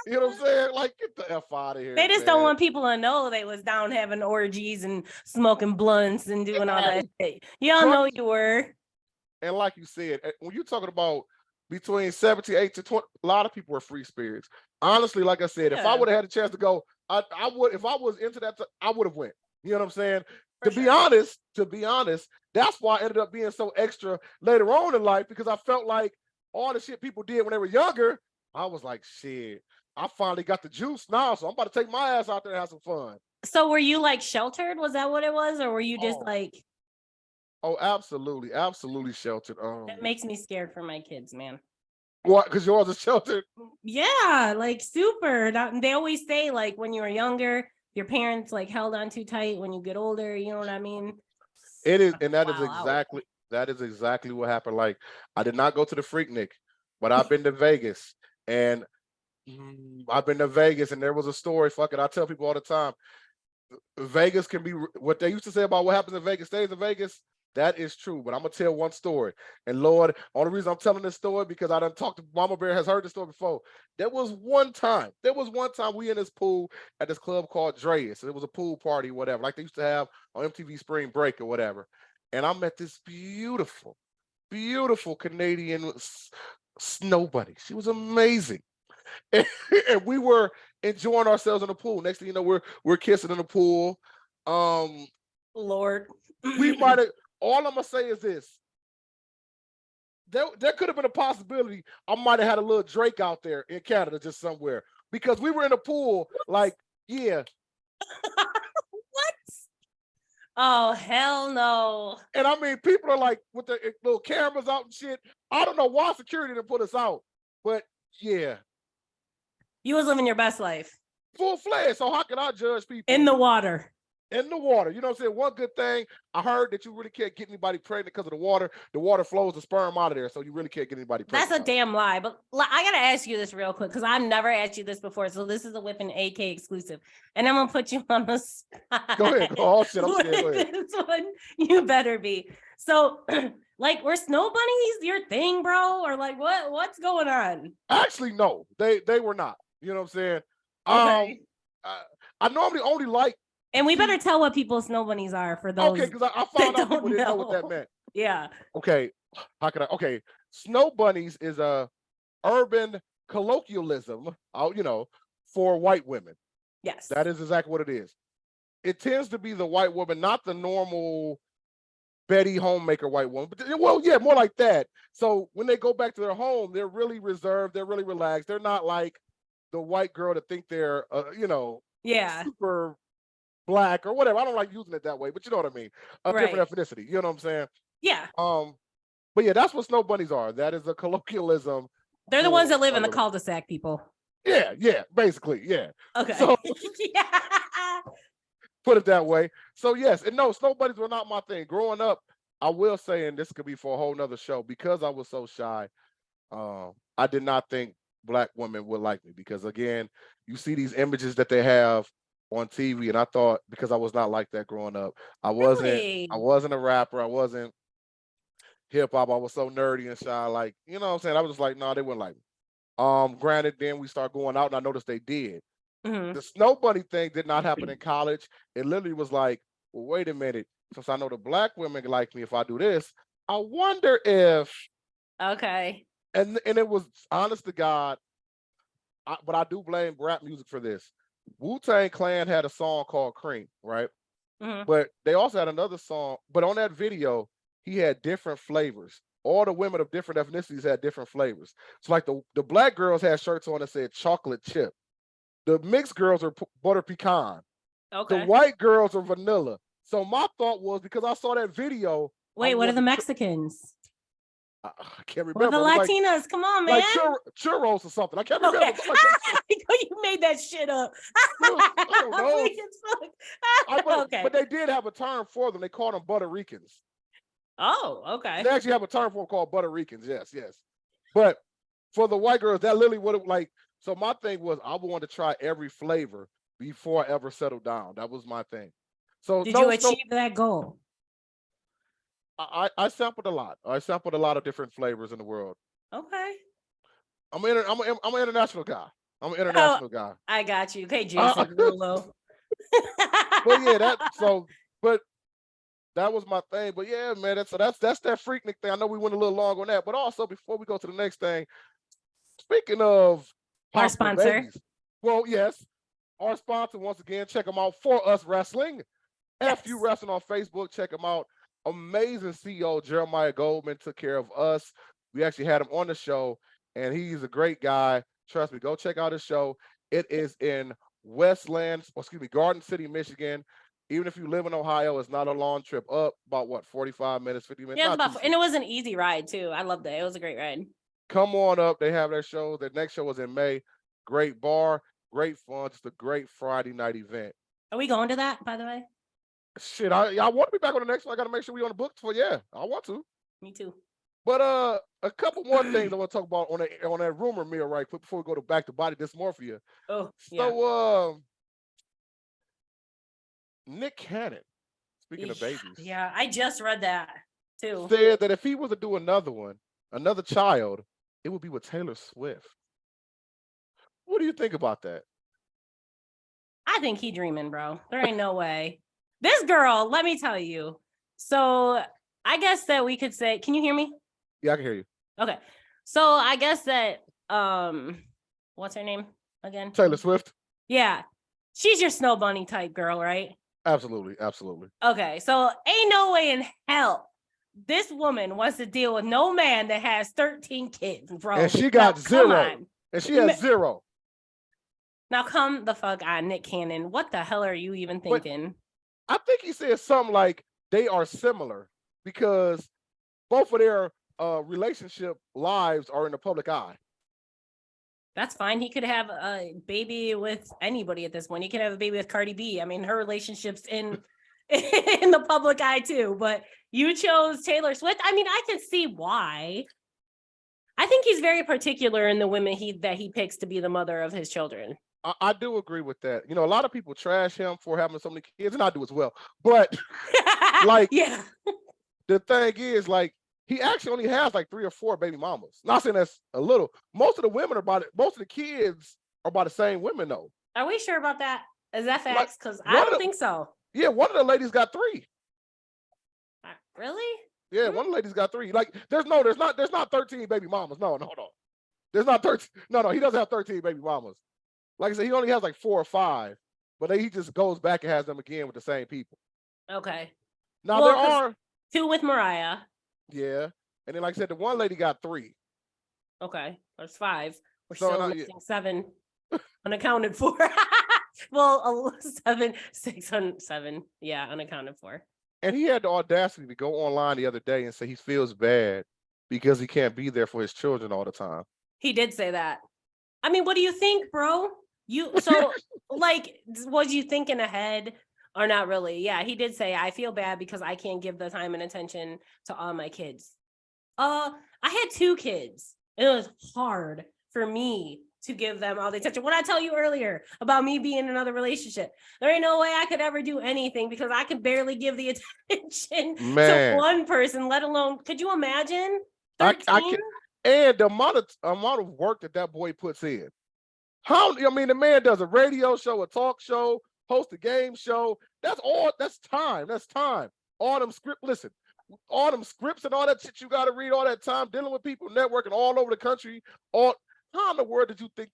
You know what I'm saying? Like, get the F out of here. They just man. don't want people to know they was down having orgies and smoking blunts and doing all that shit. Y'all know you were. And like you said, when you're talking about between 17, 18 to 20, a lot of people are free spirits. Honestly, like I said, if I would have had a chance to go, I would. If I was into that, I would have went. You know what I'm saying? To be honest, that's why I ended up being so extra later on in life, because I felt like all the shit people did when they were younger, I was like, shit, I finally got the juice now, so I'm about to take my ass out there and have some fun. So were you like sheltered? Was that what it was? Or were you just like... Oh, absolutely sheltered. That makes me scared for my kids, man. What? Because yours is sheltered? Yeah, like super. They always say like when you were younger, your parents like held on too tight. When you get older, you know what I mean? It is, and that is exactly what happened. Like, I did not go to the Freaknik, but I've been to Vegas, and there was a story. Fuck it, I tell people all the time. Vegas can be what they used to say about what happens in Vegas stays in Vegas. That is true, but I'm gonna tell one story. And Lord, only reason I'm telling this story because I done talked to Mama Bear, has heard this story before. There was one time we in this pool at this club called Dreas. It was a pool party, whatever, like they used to have on MTV Spring Break or whatever. And I met this beautiful Canadian snow bunny. She was amazing. And we were enjoying ourselves in the pool. Next thing you know, we're kissing in the pool. Lord. We might have. All I'm gonna say is this: there could have been a possibility I might have had a little Drake out there in Canada just somewhere, because we were in a pool. Like, yeah. What? Oh, hell no. And I mean, people are like with their little cameras out and shit. I don't know why security didn't put us out, but yeah. You was living your best life. Full-fledged. So how can I judge people? In the water. In the water. You know what I'm saying? One good thing, I heard that you really can't get anybody pregnant because of the water. The water flows the sperm out of there, so you really can't get anybody pregnant. That's a damn lie. But I gotta ask you this real quick, because I've never asked you this before. So this is a Whipping AK exclusive. And I'm gonna put you on the spot. Go ahead. Oh shit, I'm scared. Go ahead. This one, you better be. So like, were snow bunnies your thing, bro? Or like what's going on? Actually, no, they were not. You know what I'm saying? Okay. I normally only like. And we better tell what people snow bunnies are for those. Okay, because I found out people didn't know what that meant. Yeah. Okay, how can I? Okay, snow bunnies is a urban colloquialism, for white women. Yes. That is exactly what it is. It tends to be the white woman, not the normal Betty homemaker white woman. But well, yeah, more like that. So when they go back to their home, they're really reserved. They're really relaxed. They're not like the white girl to think they're, super black or whatever. I don't like using it that way, but you know what I mean. A different ethnicity. You know what I'm saying? Yeah. But yeah, that's what snow bunnies are. That is a colloquialism. They're the ones that live in the cul-de-sac, people. Yeah, basically, yeah. Okay. So, yeah. Put it that way. So yes, and no, snow bunnies were not my thing. Growing up, I will say, and this could be for a whole nother show, because I was so shy, I did not think Black women would like me, because again, you see these images that they have on TV, and I thought, because I was not like that growing up, I wasn't a rapper, I wasn't hip hop, I was so nerdy and shy, like, you know what I'm saying? I was just like, no, they wouldn't like me. Granted, then we start going out and I noticed they did. Mm-hmm. The snow bunny thing did not happen in college. It literally was like, well, wait a minute, since I know the Black women like me if I do this, I wonder if. Okay. And it was, honest to God, but I do blame rap music for this. Wu-Tang Clan had a song called Cream, right? Mm-hmm. But they also had another song, but on that video, he had different flavors. All the women of different ethnicities had different flavors. So like the Black girls had shirts on that said chocolate chip. The mixed girls are butter pecan. Okay. The white girls are vanilla. So my thought was, because I saw that video. Wait, I what are the wanted to Mexicans? I can't What are the remember. It was Latinas? Come on, man. like churros or something. I can't Okay. remember. Something like that. You made that shit up. I don't know. Weak as fuck. Okay. But they did have a term for them. They called them Puerto Ricans. Oh, okay. They actually have a term for them called Puerto Ricans. Yes, yes. But for the white girls, that literally would have like. So my thing was, I wanted to try every flavor before I ever settled down. That was my thing. So Did you achieve that goal? I sampled a lot. I sampled a lot of different flavors in the world. Okay. I'm an international guy. I'm an international guy. I got you. Okay, Jason Rulo. But yeah, but that was my thing. But yeah, man, that's that Freaknik thing. I know we went a little long on that, but also before we go to the next thing, speaking of Our sponsor. babies, well, yes, our sponsor once again. Check them out, For Us Wrestling. Yes. FU Wrestling on Facebook. Check them out. Amazing CEO Jeremiah Goldman took care of us. We actually had him on the show, and he's a great guy. Trust me, go check out his show. It is in Garden City, Michigan. Even if you live in Ohio, it's not a long trip up. About what, 45 minutes, 50 minutes? Yeah, and it was an easy ride too. I loved it. It was a great ride. Come on up. They have their show. Their next show was in May. Great bar, great fun. Just a great Friday night event. Are we going to that, by the way? Shit, I want to be back on the next one. I got to make sure we on the books for. Yeah, I want to. Me too. But a couple more things I want to talk about on that rumor mill right quick before we go back to Body Dysmorphia. Oh, so Nick Cannon, speaking of babies, yeah, I just read that too. said that if he was to do another child, it would be with Taylor Swift. What do you think about that? I think he dreaming, bro. There ain't no way. This girl, let me tell you. So I guess that we could say, can you hear me? Yeah, I can hear you. Okay. So I guess that what's her name again? Taylor Swift. Yeah. She's your snow bunny type girl, right? Absolutely, absolutely. Okay. So ain't no way in hell this woman wants to deal with no man that has 13 kids, bro. And she got zero. And she has zero. Now come the fuck on, Nick Cannon. What the hell are you even thinking? I think he said something like they are similar because both of their relationship lives are in the public eye. That's fine. He could have a baby with anybody at this point. He could have a baby with Cardi B. I mean, her relationship's in the public eye too, but you chose Taylor Swift. I mean, I can see why. I think he's very particular in the women that he picks to be the mother of his children. I do agree with that. You know, a lot of people trash him for having so many kids, and I do as well. But like, yeah, the thing is, like, he actually only has like 3 or 4 baby mamas. Not saying that's a little. Most of the women most of the kids are by the same women, though. Are we sure about that? Is that facts? Because I don't think so. Yeah, one of the ladies got 3. Really? Yeah, one of the ladies got 3. Like, there's not 13 baby mamas. No. There's not 13. No, he doesn't have 13 baby mamas. Like I said, he only has like 4 or 5, but he just goes back and has them again with the same people. Okay. Now there are 2 with Mariah. Yeah, and then like I said, the one lady got 3. Okay, there's 5. We're So still missing 7 unaccounted for. Well, 7, 6, 7. Yeah, unaccounted for. And he had the audacity to go online the other day and say he feels bad because he can't be there for his children all the time. He did say that. I mean, what do you think, bro? Like, was you thinking ahead or not really? Yeah, he did say, I feel bad because I can't give the time and attention to all my kids. I had 2 kids. It was hard for me to give them all the attention. What I tell you earlier about me being in another relationship, there ain't no way I could ever do anything because I could barely give the attention to one person, let alone, could you imagine? 13? I can, and the amount of work that boy puts in. The man does a radio show, a talk show, host a game show. That's time. All them all them scripts and all that shit you got to read all that time, dealing with people, networking all over the country. How in the world did you think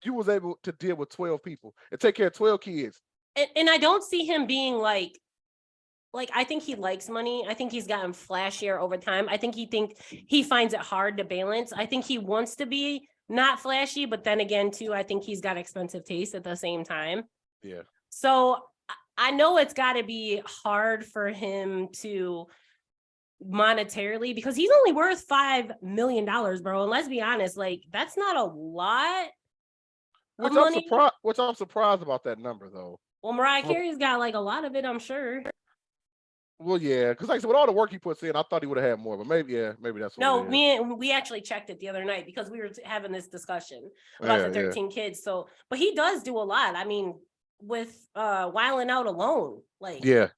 you was able to deal with 12 people and take care of 12 kids? And I don't see him being like, I think he likes money. I think he's gotten flashier over time. I think he finds it hard to balance. I think he wants to be not flashy, but then again, too, I think he's got expensive taste at the same time. Yeah. So I know it's got to be hard for him to monetarily because he's only worth $5 million, bro. And let's be honest, like that's not a lot of money. Which I'm surprised about that number though. Well, Mariah Carey's got like a lot of it, I'm sure. Well, yeah, because like I said, with all the work he puts in, I thought he would have had more, but maybe that's what No, it is. we actually checked it the other night because we were having this discussion about the 13 kids. So, but he does do a lot. I mean, with Wildin' Out alone, like yeah,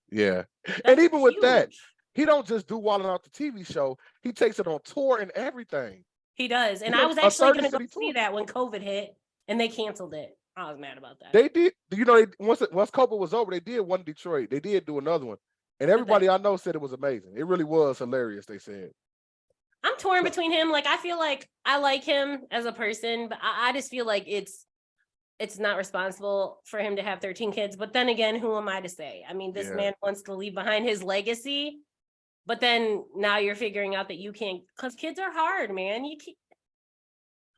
and even with huge. that, he don't just do Wildin' Out the TV show. He takes it on tour and everything. He does, and I was actually going to go see that when COVID hit, and they canceled it. I was mad about that. They did, you know, once COVID was over, they did one in Detroit. They did do another one. And everybody I know said it was amazing. It really was hilarious, they said. I'm torn between him. Like, I feel like I like him as a person, but I just feel like it's not responsible for him to have 13 kids. But then again, who am I to say? I mean, this man wants to leave behind his legacy. But then now you're figuring out that you can't, because kids are hard, man.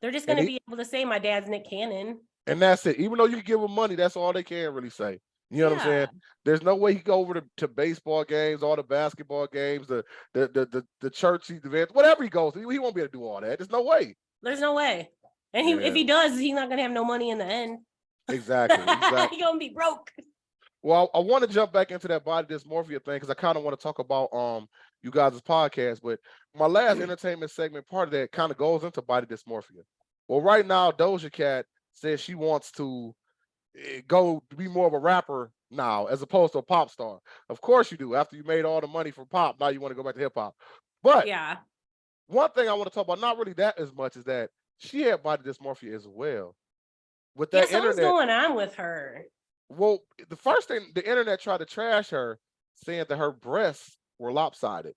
They're just going to be able to say, my dad's Nick Cannon. And that's it. Even though you give them money, that's all they can really say. You know what I'm saying? There's no way he go over to baseball games, all the basketball games, the church events, whatever he goes to. He won't be able to do all that. There's no way. There's no way. And if he does, he's not gonna have no money in the end. Exactly. He's gonna be broke. Well, I want to jump back into that body dysmorphia thing because I kind of want to talk about you guys' podcast. But my last entertainment segment, part of that kind of goes into body dysmorphia. Well, right now, Doja Cat says she wants to go to be more of a rapper now as opposed to a pop star. Of course you do. After you made all the money from pop, now you want to go back to hip hop. But one thing I want to talk about, not really that as much, is that she had body dysmorphia as well. With that what's going on with her? Well, the first thing, the internet tried to trash her, saying that her breasts were lopsided.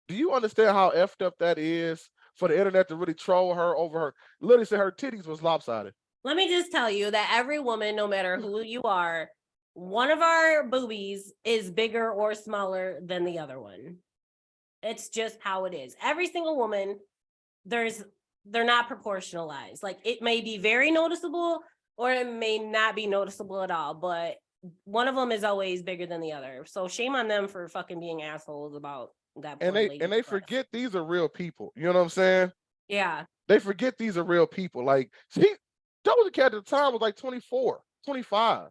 Do you understand how effed up that is for the internet to really troll her over her? Literally said her titties was lopsided. Let me just tell you that every woman, no matter who you are, one of our boobies is bigger or smaller than the other one. It's just how it is. Every single woman, they're not proportionalized. Like it may be very noticeable or it may not be noticeable at all, but one of them is always bigger than the other. So shame on them for fucking being assholes about that. And they forget these are real people. You know what I'm saying? Yeah. They forget these are real people. Like Doja Cat at the time was like 24, 25.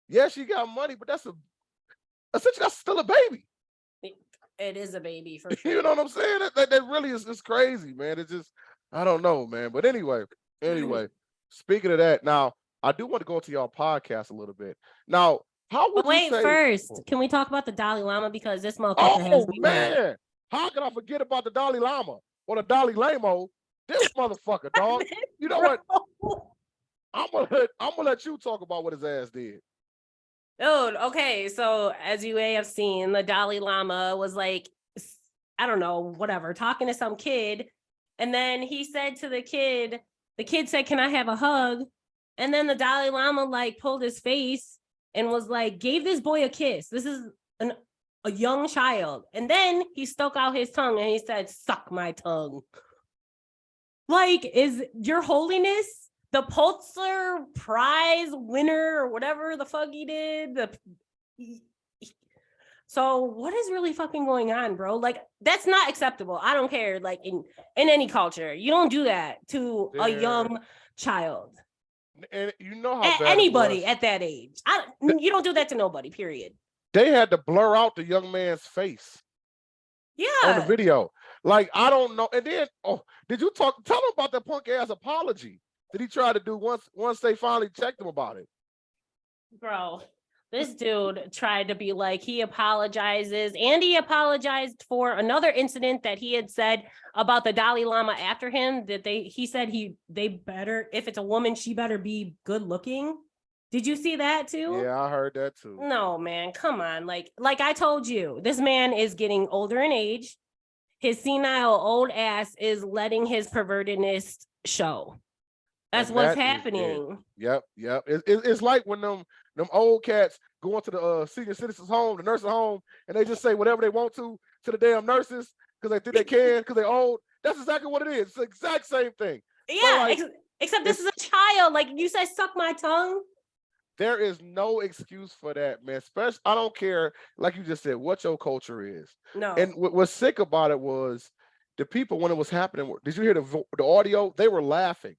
Yeah, she got money, but essentially that's still a baby. It is a baby for sure. You know what I'm saying? That really is crazy, man. It's just, I don't know, man. But anyway, speaking of that, now I do want to go to y'all podcast a little bit. Now, how would you say? First, can we talk about the Dalai Lama because this motherfucker has me man, how can I forget about the Dalai Lama or the Dalai Lamo? This motherfucker, dog. You know what? I'm gonna let you talk about what his ass did. Dude, okay. So as you may have seen, the Dalai Lama was like, I don't know, whatever, talking to some kid. And then he said to the kid said, "Can I have a hug?" And then the Dalai Lama like pulled his face and was like, gave this boy a kiss. This is a young child. And then he stuck out his tongue and he said, "Suck my tongue." Like, is your holiness the Pulitzer Prize winner or whatever the fuck he did? So what is really fucking going on, bro? Like, that's not acceptable. I don't care. Like in any culture, you don't do that to a young child. And you know how bad anybody at that age. You don't do that to nobody, period. They had to blur out the young man's face. Yeah. On the video. Like, I don't know. And then, did you tell him about that punk ass apology that he tried to do once they finally checked him about it? Bro, this dude tried to be like, he apologizes, and he apologized for another incident that he had said about the Dalai Lama after him, that he said they better, if it's a woman, she better be good looking. Did you see that too? Yeah, I heard that too. No, man, come on. Like I told you, this man is getting older in age. His senile old ass is letting his pervertedness show. That's what's happening. Yep. It's like when them old cats go into the senior citizens home, the nursing home, and they just say whatever they want to the damn nurses because they think they can because they're old. That's exactly what it is. It's the exact same thing. Yeah, like, except this is a child. Like you said, suck my tongue. There is no excuse for that, man. Especially, I don't care, like you just said, what your culture is. No. And what's sick about it was the people when it was happening. Did you hear the audio? They were laughing.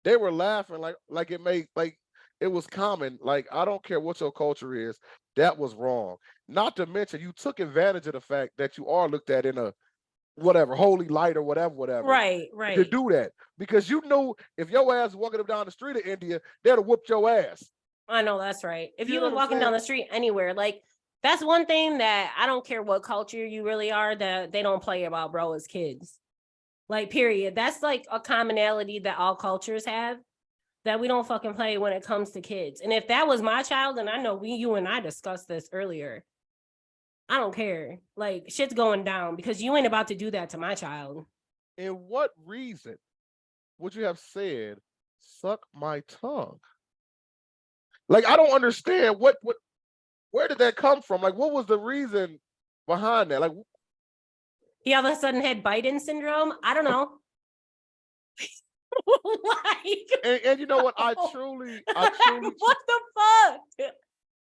They were laughing like it made like it was common. Like I don't care what your culture is. That was wrong. Not to mention you took advantage of the fact that you are looked at in a whatever holy light or whatever Right, to right. do that because you knew if your ass was walking up down the street of India, they'd have whooped your ass. I know that's right. If You you know was what I'm walking down saying? the street anywhere, like that's one thing that I don't care what culture you really are, that they don't play about, bro, as kids. Like, period. That's like a commonality that all cultures have, that we don't fucking play when it comes to kids. And if that was my child, and I know you and I discussed this earlier, I don't care. Like, shit's going down because you ain't about to do that to my child. In what reason would you have said, "Suck my tongue"? Like I don't understand what where did that come from? Like what was the reason behind that? Like He all of a sudden had Biden syndrome. I don't know. and you know what? I truly What the fuck?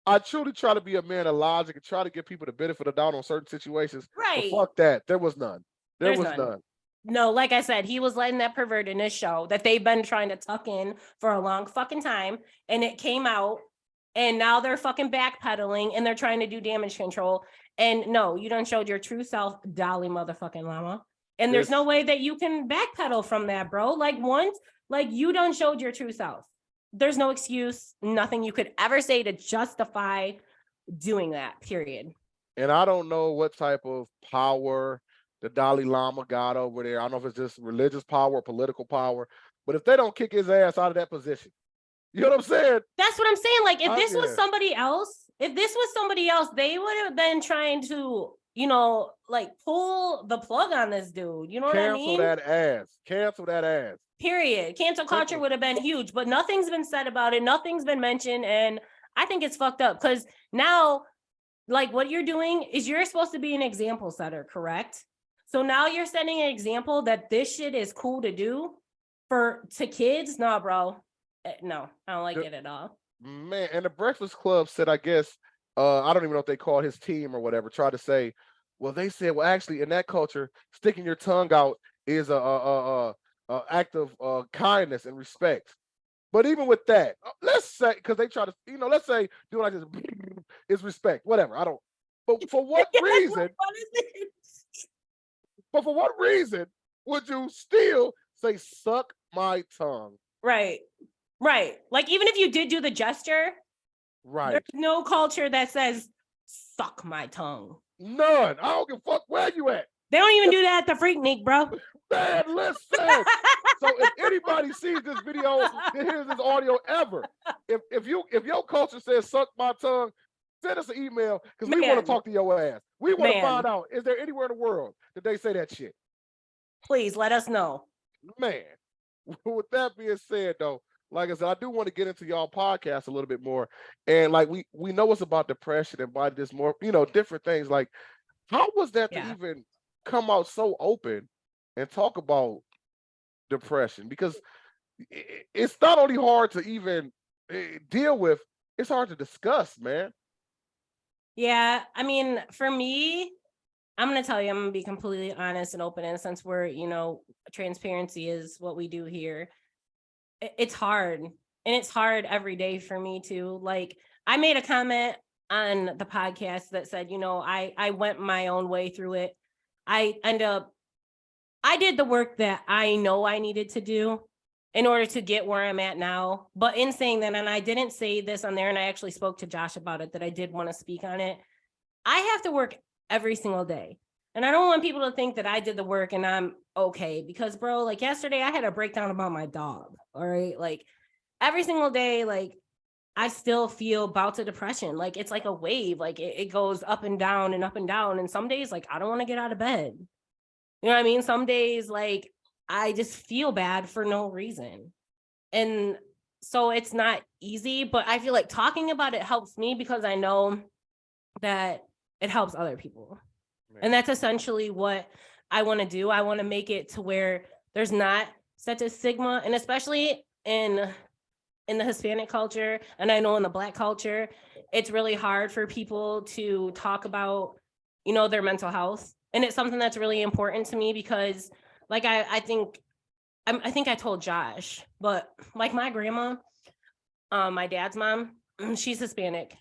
I truly try to be a man of logic and try to give people the benefit of the doubt on certain situations. Right. But fuck that. There was none. There's none. No, like I said, he was letting that pervert in his show that they've been trying to tuck in for a long fucking time. And it came out and now they're fucking backpedaling and they're trying to do damage control. And no, you done showed your true self, Dolly motherfucking llama. And there's no way that you can backpedal from that, bro. Like once, like you done showed your true self. There's no excuse, nothing you could ever say to justify doing that, period. And I don't know what type of power the Dalai Lama got over there. I don't know if it's just religious power or political power, but if they don't kick his ass out of that position, you know what I'm saying? That's what I'm saying. Like if this was Yeah. somebody else, they would have been trying to, like pull the plug on this dude. You know what I mean? Cancel that ass. Period. Cancel culture would have been huge, but nothing's been said about it. Nothing's been mentioned. And I think it's fucked up because now, like what you're doing is you're supposed to be an example setter, correct? So now you're setting an example that this shit is cool to do to kids. No, bro. No, I don't like it at all. Man, and the Breakfast Club said, I guess, I don't even know if they called his team or whatever, tried to say, well, they said, well, actually, in that culture, sticking your tongue out is a act of kindness and respect. But even with that, let's say, because they try to, let's say doing like this is respect, whatever. I don't. But for what reason? But for what reason would you still say "suck my tongue"? Right. Like even if you did do the gesture, right? There's no culture that says "suck my tongue." None. I don't give a fuck where you at. They don't even do that at the Freaknik, bro. Man, listen. So if anybody sees this video, hears this audio ever, if your culture says "suck my tongue," send us an email because we want to talk to your ass. We want to find out, is there anywhere in the world that they say that shit? Please let us know. Man, with that being said, though, like I said, I do want to get into y'all podcast a little bit more. And like we know it's about depression and body dysmorphia, different things. Like, how was that to even come out so open and talk about depression? Because it's not only hard to even deal with, it's hard to discuss, man. Yeah, I mean, for me, I'm going to tell you, I'm going to be completely honest and open. And since we're, transparency is what we do here, it's hard. And it's hard every day for me too. Like I made a comment on the podcast that said, I went my own way through it. I did the work that I know I needed to do in order to get where I'm at now. But in saying that, and I didn't say this on there, and I actually spoke to Josh about it, that I did want to speak on it. I have to work every single day. And I don't want people to think that I did the work and I'm okay. Because, bro, like yesterday, I had a breakdown about my dog. All right. Like every single day, like I still feel bouts of depression. Like it's like a wave. Like it goes up and down and up and down. And some days, like I don't want to get out of bed. You know what I mean? Some days, like I just feel bad for no reason. And so it's not easy, but I feel like talking about it helps me because I know that it helps other people. Man. And that's essentially what I want to do. I want to make it to where there's not such a stigma, and especially in in the Hispanic culture, and I know in the Black culture, it's really hard for people to talk about, their mental health. And it's something that's really important to me because, like, I think, I think I told Josh, but like my grandma, my dad's mom, she's Hispanic.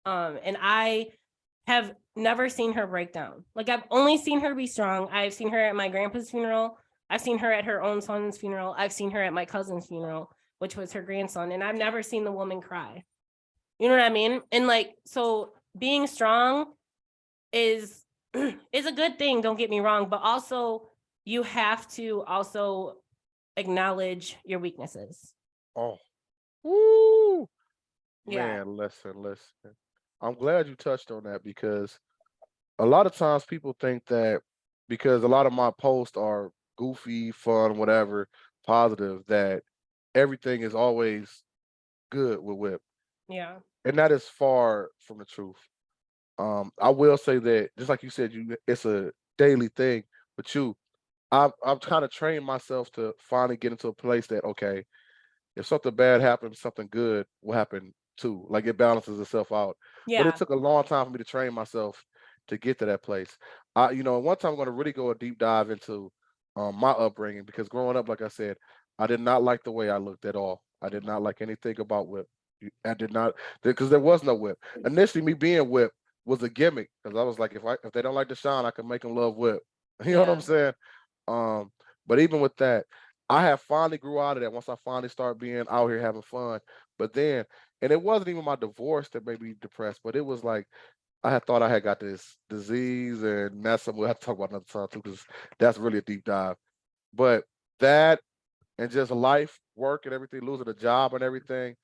And I have never seen her break down. Like, I've only seen her be strong. I've seen her at my grandpa's funeral. I've seen her at her own son's funeral. I've seen her at my cousin's funeral, which was her grandson. And I've never seen the woman cry. You know what I mean? And like, so being strong is is a good thing, don't get me wrong, but also you have to also acknowledge your weaknesses. Oh, woo, Yeah. man, listen. I'm glad you touched on that because a lot of times people think that because a lot of my posts are goofy, fun, whatever, positive, that everything is always good with Whip. Yeah. And that is far from the truth. I will say that just like you said, it's a daily thing, but I've kind of trained myself to finally get into a place that okay, if something bad happens, something good will happen too. Like it balances itself out. But it Yeah. took a long time for me to train myself to get to that place. One time I'm going to really go a deep dive into my upbringing because growing up, like I said, I did not like the way I looked at all. I did not like anything about Whip. I did not because there was no Whip. Initially, me being Whip was a gimmick because I was like, if they don't like Deshaun, I can make them love Whip. You know what I'm Yeah. saying? Um, but even with that, I have finally grew out of that once I finally started being out here having fun. But then, and it wasn't even my divorce that made me depressed, but it was like I had thought I had got this disease, and that's something we'll have to talk about another time too, because that's really a deep dive. But that and just life, work, and everything, losing a job and everything,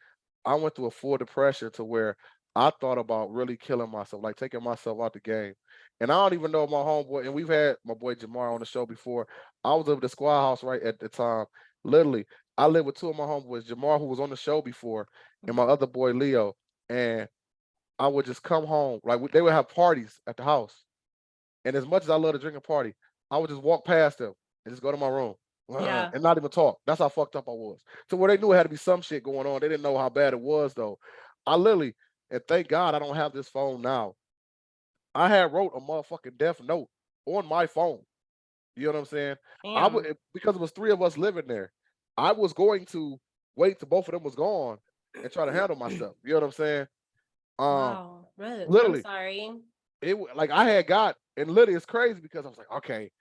I went through a full depression to where I thought about really killing myself, like taking myself out the game. And I don't even know my homeboy, and we've had my boy Jamar on the show before. I was over the squad house right at the time. Literally, I lived with two of my homeboys, Jamar, who was on the show before, and my other boy Leo. And I would just come home, like they would have parties at the house. And as much as I love to drink and party, I would just walk past them and just go to my room Yeah. and not even talk. That's how fucked up I was. To where they knew it had to be some shit going on. They didn't know how bad it was though. I literally, and thank God I don't have this phone now. I had wrote a motherfucking death note on my phone. You know what I'm saying? I Damn. would because it was three of us living there. I was going to wait till both of them was gone and try to handle myself. You know what I'm saying? Um, Wow. Really? I'm literally, sorry. like I had got and literally it's crazy because I was like, okay,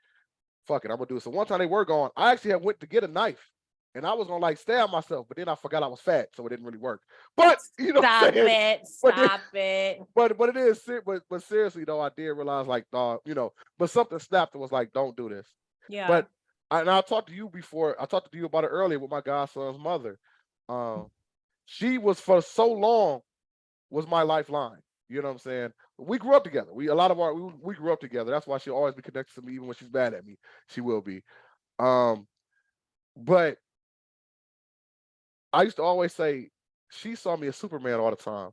fuck it, I'm gonna do it. So one time they were gone, I actually had went to get a knife and I was gonna like stab myself, but then I forgot I was fat, so it didn't really work. But you know what I'm Stop saying? it. But Stop it. but it is but seriously though, I did realize like dog, but something snapped and was like, don't do this. Yeah. But and I talked to you before, I talked to you about it earlier with my godson's mother. Um, she was for so long was my lifeline. You know what I'm saying? We grew up together. We grew up together. That's why she'll always be connected to me, even when she's mad at me. She will be. Um, but I used to always say she saw me as Superman all the time.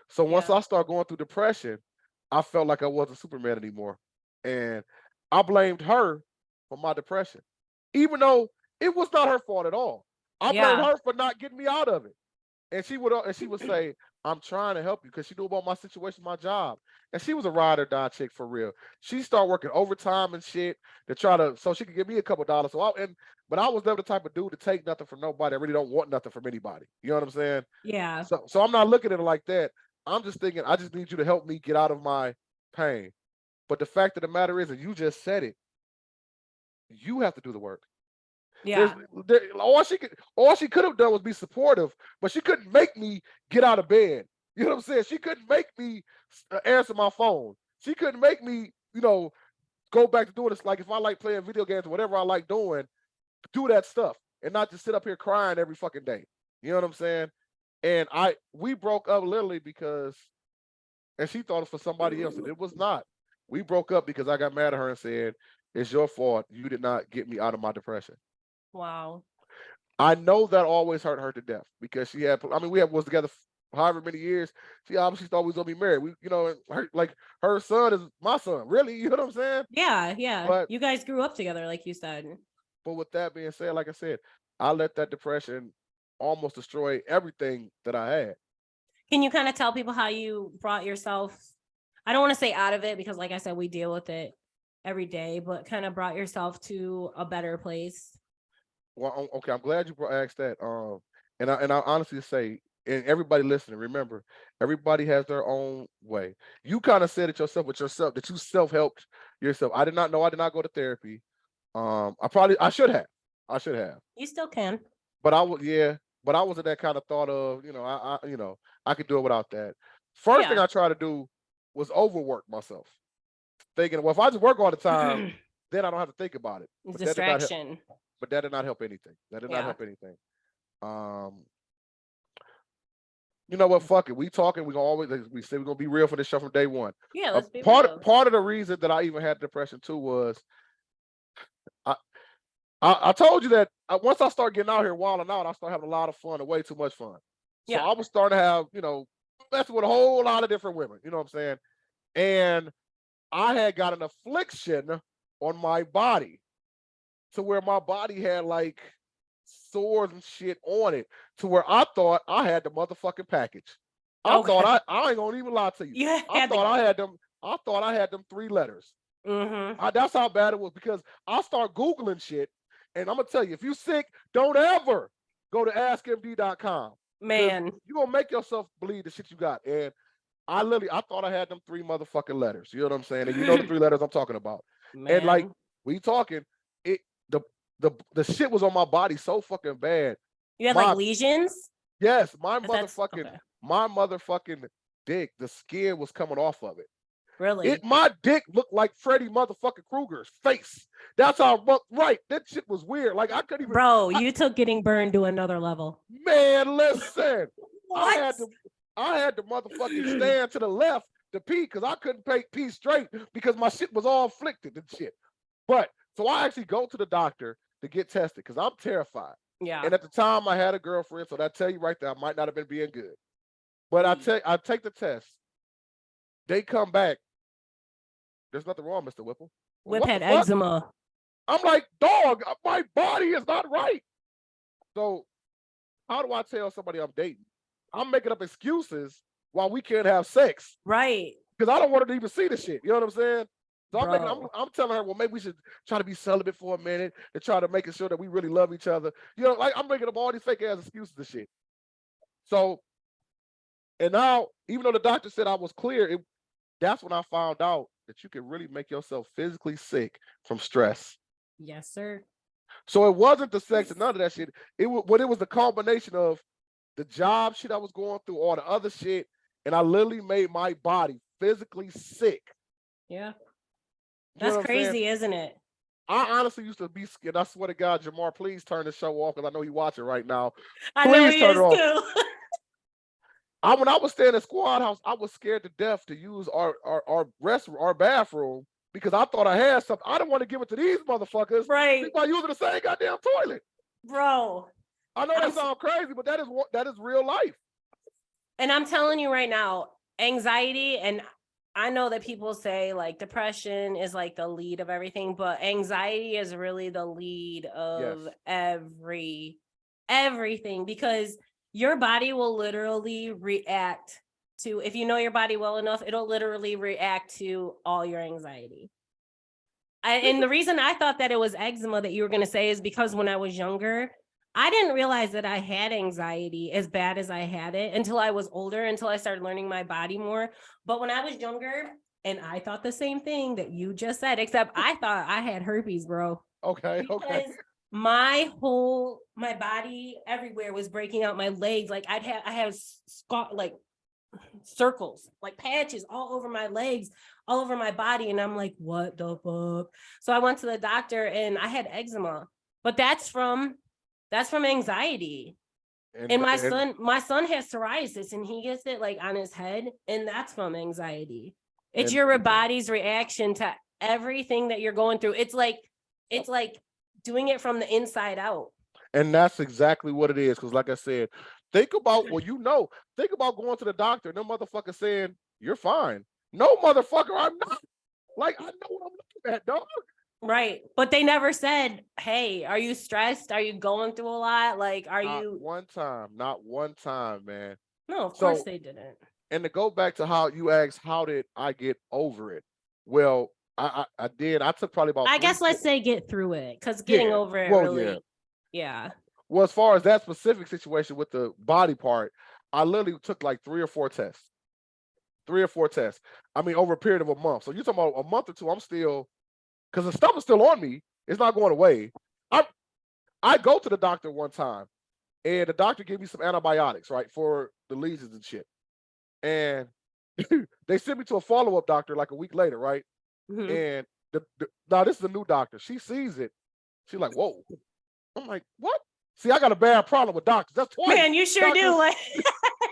So once Yeah. I started going through depression, I felt like I wasn't Superman anymore. And I blamed her for my depression. Even though it was not her fault at all. I blamed Yeah. her for not getting me out of it. And she would say, I'm trying to help you because she knew about my situation, my job. And she was a ride or die chick for real. She started working overtime and shit to try to so she could give me a couple dollars. But I was never the type of dude to take nothing from nobody. I really don't want nothing from anybody. You know what I'm saying? Yeah. So I'm not looking at it like that. I'm just thinking I just need you to help me get out of my pain. But the fact of the matter is, and you just said it, you have to do the work. There's Yeah. all she could have done was be supportive, but she couldn't make me get out of bed. You know what I'm saying? She couldn't make me answer my phone. She couldn't make me, go back to doing this. Like if I like playing video games or whatever I like doing, do that stuff and not just sit up here crying every fucking day. You know what I'm saying? And we broke up literally because, and she thought it was for somebody else, and it was not. We broke up because I got mad at her and said, "It's your fault. You did not get me out of my depression." Wow. I know that always hurt her to death because she had. I mean, we was together however many years. She obviously thought we was gonna be married. Her son is my son. Really, you know what I'm saying? Yeah. Yeah. But You guys grew up together, like you said. but with that being said, like I said, I let that depression almost destroyed everything that I had. Can you kind of tell people how you brought yourself, I don't want to say out of it because like I said, we deal with it every day, but kind of brought yourself to a better place? Well, okay, I'm glad you asked that. And I honestly say, and everybody listening, remember, everybody has their own way. You kind of said it yourself with yourself that you self-helped yourself. I did not know. I did not go to therapy. I should have. I should have. You still can. But I was, yeah. But I wasn't that kind of thought of, I could do it without that. First thing Yeah. I tried to do was overwork myself, thinking, well, if I just work all the time, then I don't have to think about it. But that did not help. Distraction. But that did not help anything. That did not Yeah. help anything. You know what? Fuck it. We talking. We gonna always, like we say, we're gonna be real for this show from day one. Yeah, let's be part real. part of the reason that I even had depression too was I told you that once I start getting out here wilding out, I start having a lot of fun and way too much fun. So Yeah. I was starting to have, messing with a whole lot of different women. You know what I'm saying? And I had got an affliction on my body to where my body had like sores and shit on it, to where I thought I had the motherfucking package. I Okay. thought I ain't gonna even lie to you. You I had thought the. I had them. I thought I had them 3 letters. Mm-hmm. That's how bad it was, because I start Googling shit, and I'm gonna tell you, if you sick, don't ever go to askmd.com. Man. You're gonna make yourself believe the shit you got. And I thought I had them 3 motherfucking letters. You know what I'm saying? And you know the 3 letters I'm talking about. Man. And like we talking, it the shit was on my body so fucking bad. You had like lesions? Yes, my Okay. motherfucking dick, the skin was coming off of it. Really? My dick looked like Freddy motherfucking Krueger's face. That's how right. That shit was weird. Like I couldn't even. Bro, you took getting burned to another level. Man, listen. What? I had to motherfucking stand to the left to pee because I couldn't pee straight because my shit was all afflicted and shit. But so I actually go to the doctor to get tested because I'm terrified. Yeah. And at the time I had a girlfriend, so that tell you right there, I might not have been being good. But I take the test. They come back. There's nothing wrong, Mr. Whipple. Whip had eczema. I'm like, dog, my body is not right. So how do I tell somebody I'm dating? I'm making up excuses while we can't have sex. Right. Because I don't want her to even see the shit. You know what I'm saying? So I'm telling her, well, maybe we should try to be celibate for a minute and try to make sure that we really love each other. You know, like I'm making up all these fake ass excuses and shit. So, and now, even though the doctor said I was clear, that's when I found out that you can really make yourself physically sick from stress. Yes, sir. So it wasn't the sex and none of that shit. It was the combination of the job shit I was going through, all the other shit, and I literally made my body physically sick. Yeah. That's crazy, isn't it? I honestly used to be scared. I swear to God, Jamar, please turn the show off because I know you're watching right now. I know he is too. When I was staying at Squad House, I was scared to death to use our restroom, our bathroom, because I thought I had something. I didn't want to give it to these motherfuckers. Right. By using the same goddamn toilet. Bro. I know that sounds crazy, but that is real life. And I'm telling you right now, anxiety, and I know that people say like depression is like the lead of everything, but anxiety is really the lead of everything, because your body will literally react to, if you know your body well enough, it'll literally react to all your anxiety. And the reason I thought that it was eczema that you were going to say is because when I was younger, I didn't realize that I had anxiety as bad as I had it until I was older, until I started learning my body more. But when I was younger, and I thought the same thing that you just said, except I thought I had herpes, bro. Okay. Because my body everywhere was breaking out. My legs, like I have like circles, like patches all over my legs, all over my body. And I'm like, what the fuck? So I went to the doctor and I had eczema, but that's from anxiety. And my son has psoriasis and he gets it like on his head, and that's from anxiety. It's your body's reaction to everything that you're going through. It's like doing it from the inside out. And that's exactly what it is. Because like I said, think about going to the doctor and them motherfuckers saying, you're fine. No, motherfucker, I'm not. Like, I know what I'm looking at, dog. Right. But they never said, hey, are you stressed? Are you going through a lot? Like, are Not you? not one time, man. No, of course So, they didn't. and to go back to how you asked, how did I get over it? Well, I did. I took probably about I three. guess let's say get through it, because getting Yeah. over it Well, yeah. really, yeah. Well, as far as that specific situation with the body part, I literally took like 3 or 4 tests. 3 or 4 tests. I mean, over a period of a month. So you're talking about a month or two. I'm still, because the stuff is still on me. It's not going away. I go to the doctor one time, and the doctor gave me some antibiotics, right, for the lesions and shit. And they sent me to a follow-up doctor like a week later, right? Mhm. And now this is a new doctor. She sees it. She's like, whoa. I'm like, what? See, I got a bad problem with doctors. That's twice. Man, you sure Doctors, do. Like,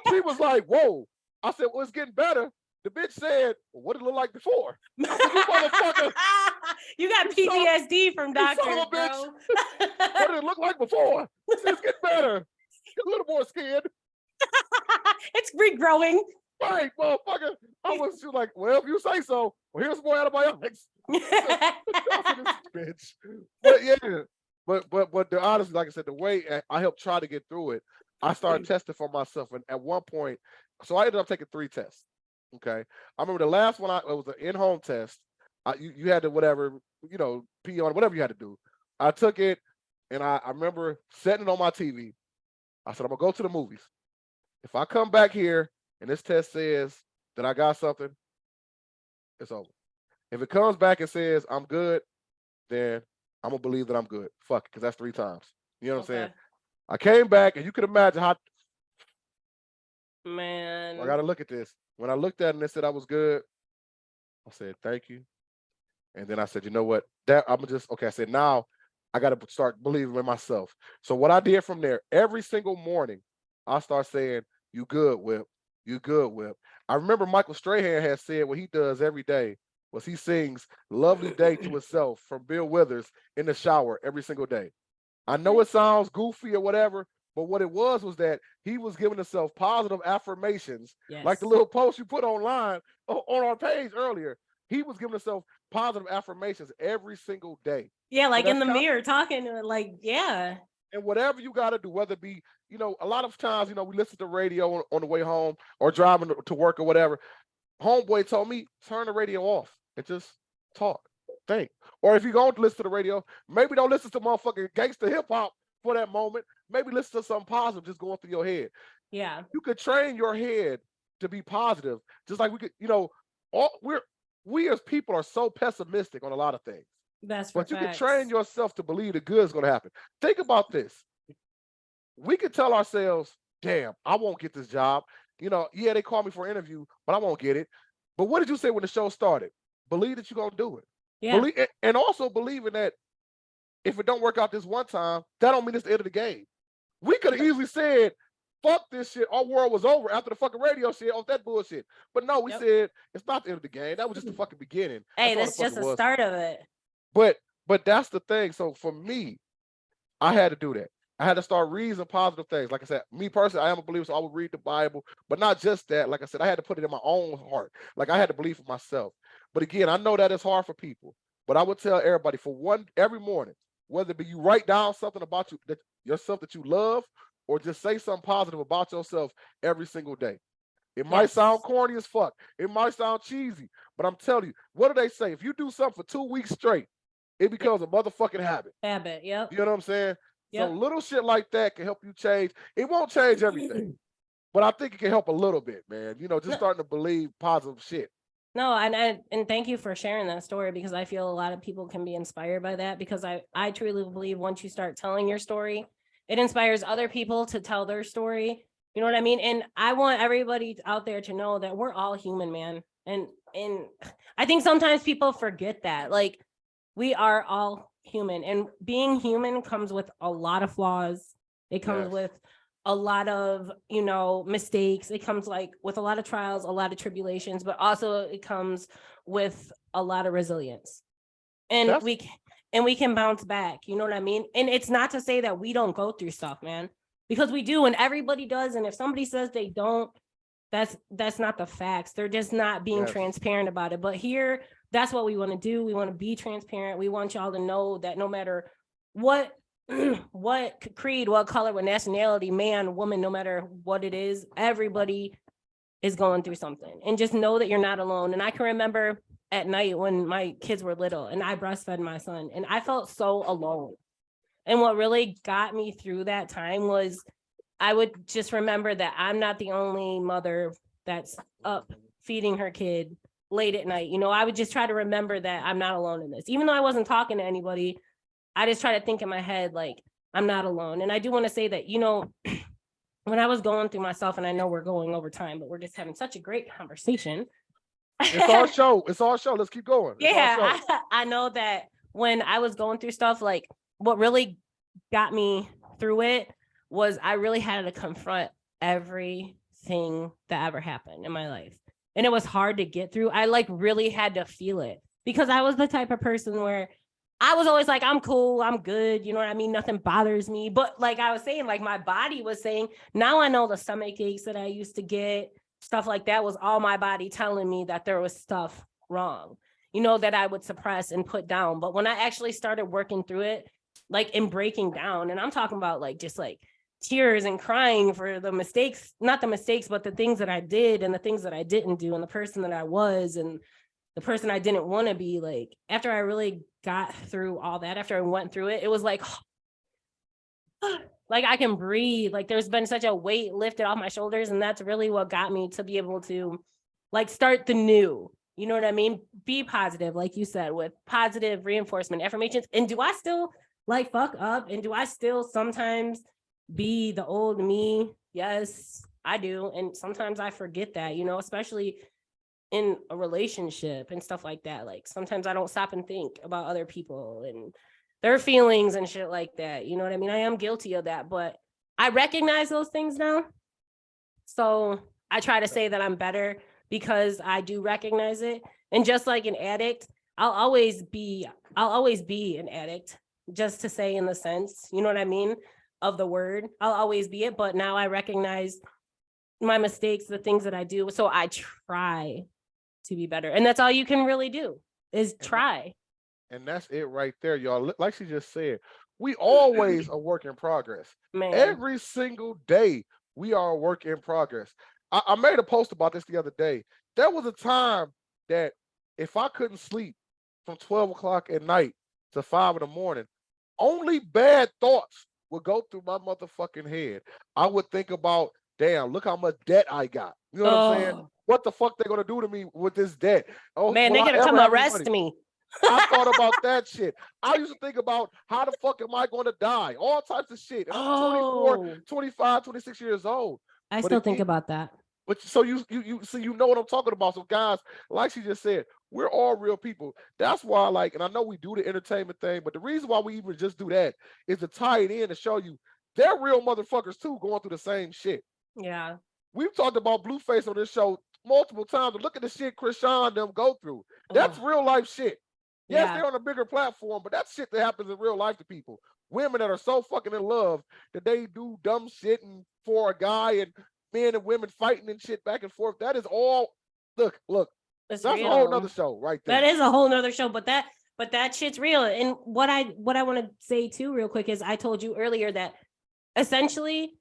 she was like, whoa. I said, well, it's getting better. The bitch said, well, what did it look like before? I said, you motherfucker. You got You son of- PTSD from you son doctors, of a bitch. bro. What did it look like before? I said, it's getting better. Get a little more scared. It's regrowing. Right, motherfucker. I was just like, well, if you say so, well, here's more antibiotics. Bitch. But yeah, but the honestly, like I said, the way I helped try to get through it, I started testing for myself, and at one point, so I ended up taking 3 tests. Okay, I remember the last one. It was an in-home test. You had to whatever pee on whatever you had to do. I took it, and I remember setting it on my TV. I said, I'm gonna go to the movies. If I come back here and this test says that I got something, it's over. If it comes back and says I'm good, then I'm gonna believe that I'm good. Fuck it, because that's 3 times. You know what I'm saying? I came back, and you could imagine how. Man. I got to look at this. When I looked at it and they said I was good, I said thank you, and then I said, you know what? That I'm just okay. I said now I got to start believing in myself. So what I did from there, every single morning, I start saying, "You good, Whip? You good, Whip?" I remember Michael Strahan had said what he does every day was he sings "Lovely Day" to himself from Bill Withers in the shower every single day. I know it sounds goofy or whatever, but what it was that he was giving himself positive affirmations, like the Yes. little post you put online on our page earlier. He was giving himself positive affirmations every single day. Yeah, So like in that's the kind mirror talking to it, like, yeah. and whatever you got to do, whether it be, a lot of times, we listen to radio on the way home or driving to work or whatever. Homeboy told me, turn the radio off and just talk, think. Or if you're going to listen to the radio, maybe don't listen to motherfucking gangster hip hop for that moment. Maybe listen to something positive just going through your head. Yeah. You could train your head to be positive, just like we could, we as people are so pessimistic on a lot of things. That's But you can train facts. yourself to believe the good is going to happen. Think about this. We could tell ourselves, damn, I won't get this job. Yeah, they called me for an interview, but I won't get it. But what did you say when the show started? Believe that you're going to do it. Yeah. Believe, and also believing that if it don't work out this one time, that don't mean it's the end of the game. We could have easily said, fuck this shit. Our world was over after the fucking radio shit off that bullshit. But no, we said it's not the end of the game. That was just the fucking beginning. Hey, That's that's just the start of it. But that's the thing. So for me, I had to do that. I had to start reading positive things. Like I said, me personally, I am a believer, so I would read the Bible. But not just that. Like I said, I had to put it in my own heart. Like I had to believe for myself. But again, I know that it's hard for people. But I would tell everybody every morning, whether it be you write down something about yourself that you love, or just say something positive about yourself every single day. It might sound corny as fuck. It might sound cheesy. But I'm telling you, what do they say? If you do something for 2 weeks straight, it becomes a motherfucking habit. Habit, yep. You know what I'm saying? Yep. So little shit like that can help you change. It won't change everything, but I think it can help a little bit, man. Just starting to believe positive shit. No, and thank you for sharing that story, because I feel a lot of people can be inspired by that, because I truly believe once you start telling your story, it inspires other people to tell their story. You know what I mean? And I want everybody out there to know that we're all human, man. And I think sometimes people forget that. Like, we are all human, and being human comes with a lot of flaws. It comes with a lot of, mistakes. It comes with a lot of trials, a lot of tribulations, but also it comes with a lot of resilience. And we can bounce back. You know what I mean? And it's not to say that we don't go through stuff, man, because we do, and everybody does. And if somebody says they don't, that's not the facts. They're just not being transparent about it. But here, that's what we want to do. We want to be transparent. We want y'all to know that no matter what what creed, what color, what nationality, man, woman, no matter what it is, everybody is going through something. And just know that you're not alone. And I can remember at night when my kids were little and I breastfed my son and I felt so alone. And what really got me through that time was I would just remember that I'm not the only mother that's up feeding her kid late at night. You know, I would just try to remember that I'm not alone in this. Even though I wasn't talking to anybody, I just try to think in my head, like, I'm not alone. And I do want to say that, you know, when I was going through myself, and I know we're going over time, but we're just having such a great conversation. It's our show. It's our show. Let's keep going. It's Yeah, I know that when I was going through stuff, like what really got me through it was I really had to confront everything that ever happened in my life. And it was hard to get through. I like really had to feel it because I was the type of person where I was always like, I'm cool, I'm good. You know what I mean? Nothing bothers me. But like I was saying, like my body was saying, now I know the stomach aches that I used to get, stuff like that was all my body telling me that there was stuff wrong, you know, that I would suppress and put down. But when I actually started working through it, like in breaking down, and I'm talking about like just like tears and crying for the mistakes, not the mistakes, but the things that I did and the things that I didn't do and the person that I was and the person I didn't want to be. Like after I really got through all that, after I went through it, it was like I can breathe. Like there's been such a weight lifted off my shoulders. And that's really what got me to be able to like start the new, you know what I mean? Be positive, like you said, with positive reinforcement affirmations. And do I still like fuck up? And do I still sometimes be the old me? Yes, I do. And sometimes I forget that, you know, especially in a relationship and stuff like that. Like sometimes I don't stop and think about other people and their feelings and shit like that. You know what I mean? I am guilty of that, but I recognize those things now. So I try to say that I'm better because I do recognize it. And just like an addict, I'll always be an addict, just to say in the sense, you know what I mean, of the word. I'll always be it, but now I recognize my mistakes, the things that I do. So I try to be better. And that's all you can really do is try. And that's it right there, y'all. Like she just said, we always a work in progress. Man. Every single day, we are a work in progress. I made a post about this the other day. There was a time that if I couldn't sleep from 12 o'clock at night to 5 in the morning, only bad thoughts would go through my motherfucking head. I would think about, damn, look how much debt I got. You know what I'm saying? What the fuck they gonna do to me with this debt? Oh man, they're gonna come arrest me. I thought about that shit. I used to think about how the fuck am I going to die? All types of shit. And I'm 24, 25, 26 years old. I still think about that. But so you know what I'm talking about. So guys, like she just said, we're all real people. That's why, like, and I know we do the entertainment thing, but the reason why we even just do that is to tie it in to show you they're real motherfuckers too, going through the same shit. Yeah. We've talked about Blueface on this show multiple times, but look at the shit Krishan and them go through. That's real life shit. Yes, they're on a bigger platform, but that's shit that happens in real life to people. Women that are so fucking in love that they do dumb shit and for a guy, and men and women fighting and shit back and forth. That is all. Look, that's real. A whole nother show right there. That is a whole nother show, but that shit's real. And what I want to say too, real quick, is I told you earlier that essentially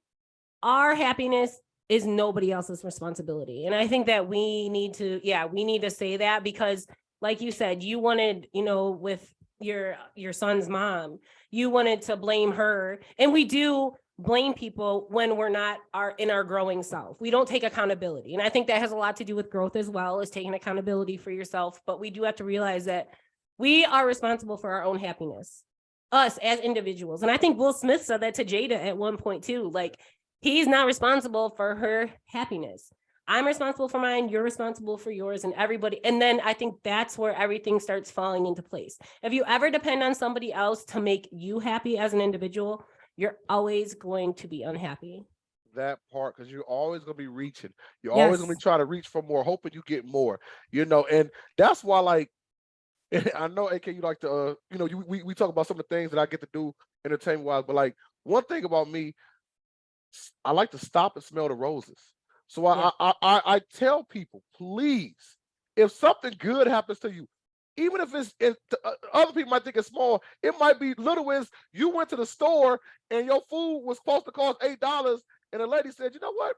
our happiness is nobody else's responsibility. And I think that we need to say that because, like you said, you wanted, you know, with your son's mom, you wanted to blame her. And we do blame people when we're not in our growing self. We don't take accountability. And I think that has a lot to do with growth as well, as taking accountability for yourself. But we do have to realize that we are responsible for our own happiness, us as individuals. And I think Will Smith said that to Jada at one point too. Like, he's not responsible for her happiness. I'm responsible for mine. You're responsible for yours, and everybody. And then I think that's where everything starts falling into place. If you ever depend on somebody else to make you happy as an individual, you're always going to be unhappy. That part, because you're always going to be reaching. You're always going to be trying to reach for more, hoping you get more, you know. And that's why, like, I know, AK, you like to, you know, we talk about some of the things that I get to do entertainment wise, but like one thing about me, I like to stop and smell the roses. So I tell people, please, if something good happens to you, even if other people might think it's small, it might be little as you went to the store and your food was supposed to cost $8, and the lady said, you know what?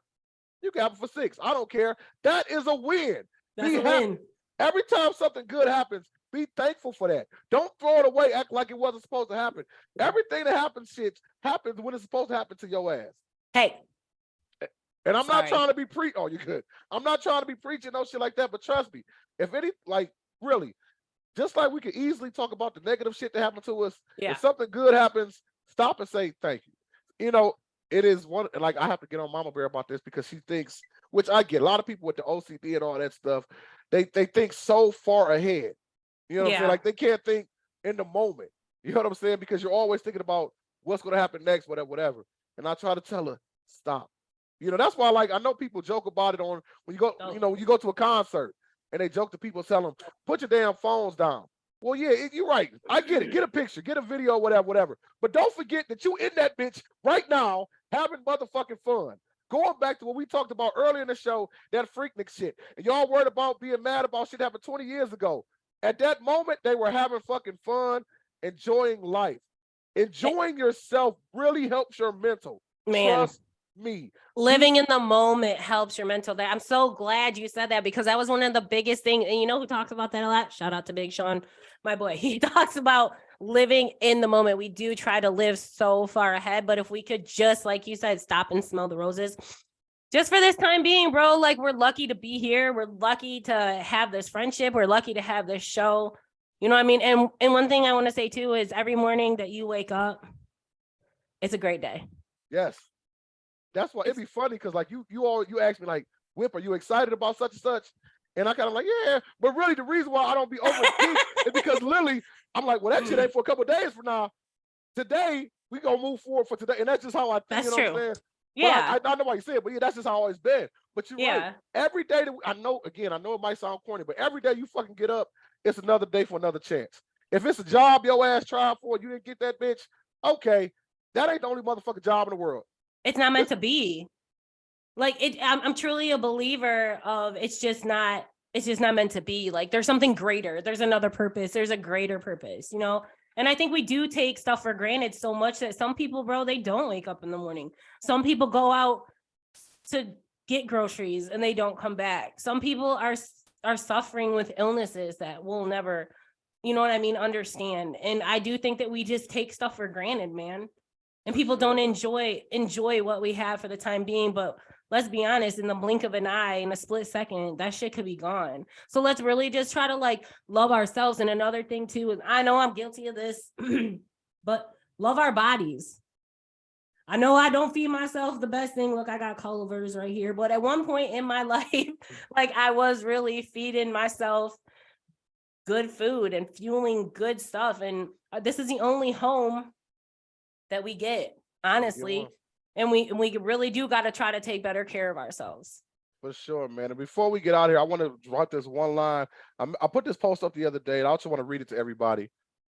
You can have it for $6. I don't care. That is a win. That's a win. Every time something good happens, be thankful for that. Don't throw it away, act like it wasn't supposed to happen. Everything that happens when it's supposed to happen to your ass. Hey. And I'm not trying to be oh, you're good. I'm not trying to be preaching no shit like that, but trust me, if any, like, really, just like we could easily talk about the negative shit that happened to us, if something good happens, stop and say thank you. You know, it is one, like, I have to get on Mama Bear about this because she thinks, which I get, a lot of people with the OCD and all that stuff, they think so far ahead. You know what I'm saying? Like, they can't think in the moment. You know what I'm saying? Because you're always thinking about what's going to happen next, whatever. And I try to tell her, stop. You know, that's why, like, I know people joke about it on when you go, when you go to a concert and they joke to people, tell them, put your damn phones down. Well, yeah, you're right. I get it. Get a picture, get a video, whatever. But don't forget that you in that bitch right now having motherfucking fun. Going back to what we talked about earlier in the show, that Freaknik shit. And y'all worried about being mad about shit happened 20 years ago. At that moment, they were having fucking fun, enjoying life. Enjoying yourself really helps your mental. Man. Trust me. Living in the moment helps your mental. I'm so glad you said that because that was one of the biggest things. And you know who talks about that a lot? Shout out to Big Sean, my boy. He talks about living in the moment. We do try to live so far ahead, but if we could just, like you said, stop and smell the roses. Just for this time being, bro, like, we're lucky to be here. We're lucky to have this friendship. We're lucky to have this show. You know what I mean? And one thing I want to say too is every morning that you wake up, it's a great day. Yes. That's why it'd be funny because, like, you ask me, like, Whip, are you excited about such and such? And I kind of like, yeah, but really the reason why I don't be over is because literally I'm like, well, that shit ain't for a couple of days from now. Today we gonna move forward for today, and that's just how I think. That's you know true. What I'm saying? Yeah, I know why you said it, but yeah, that's just how I've always been. But you're right. Every day that I know it might sound corny, but every day you fucking get up, it's another day for another chance. If it's a job your ass tried for, you didn't get that bitch. Okay, that ain't the only motherfucking job in the world. It's not meant to be. Like, I'm truly a believer of it's just not meant to be. Like, there's something greater. There's another purpose. There's a greater purpose, you know? And I think we do take stuff for granted so much that some people, bro, they don't wake up in the morning. Some people go out to get groceries and they don't come back. Some people are suffering with illnesses that we'll never, you know what I mean, understand. And I do think that we just take stuff for granted, man. And people don't enjoy what we have for the time being. But let's be honest, in the blink of an eye, in a split second, that shit could be gone. So let's really just try to, like, love ourselves. And another thing too, is I know I'm guilty of this, but love our bodies. I know I don't feed myself the best thing. Look, I got Culver's right here. But at one point in my life, like, I was really feeding myself good food and fueling good stuff. And this is the only home that we get, honestly. And we really do got to try to take better care of ourselves. For sure, man. And before we get out of here, I want to drop this one line. I put this post up the other day, and I also want to read it to everybody.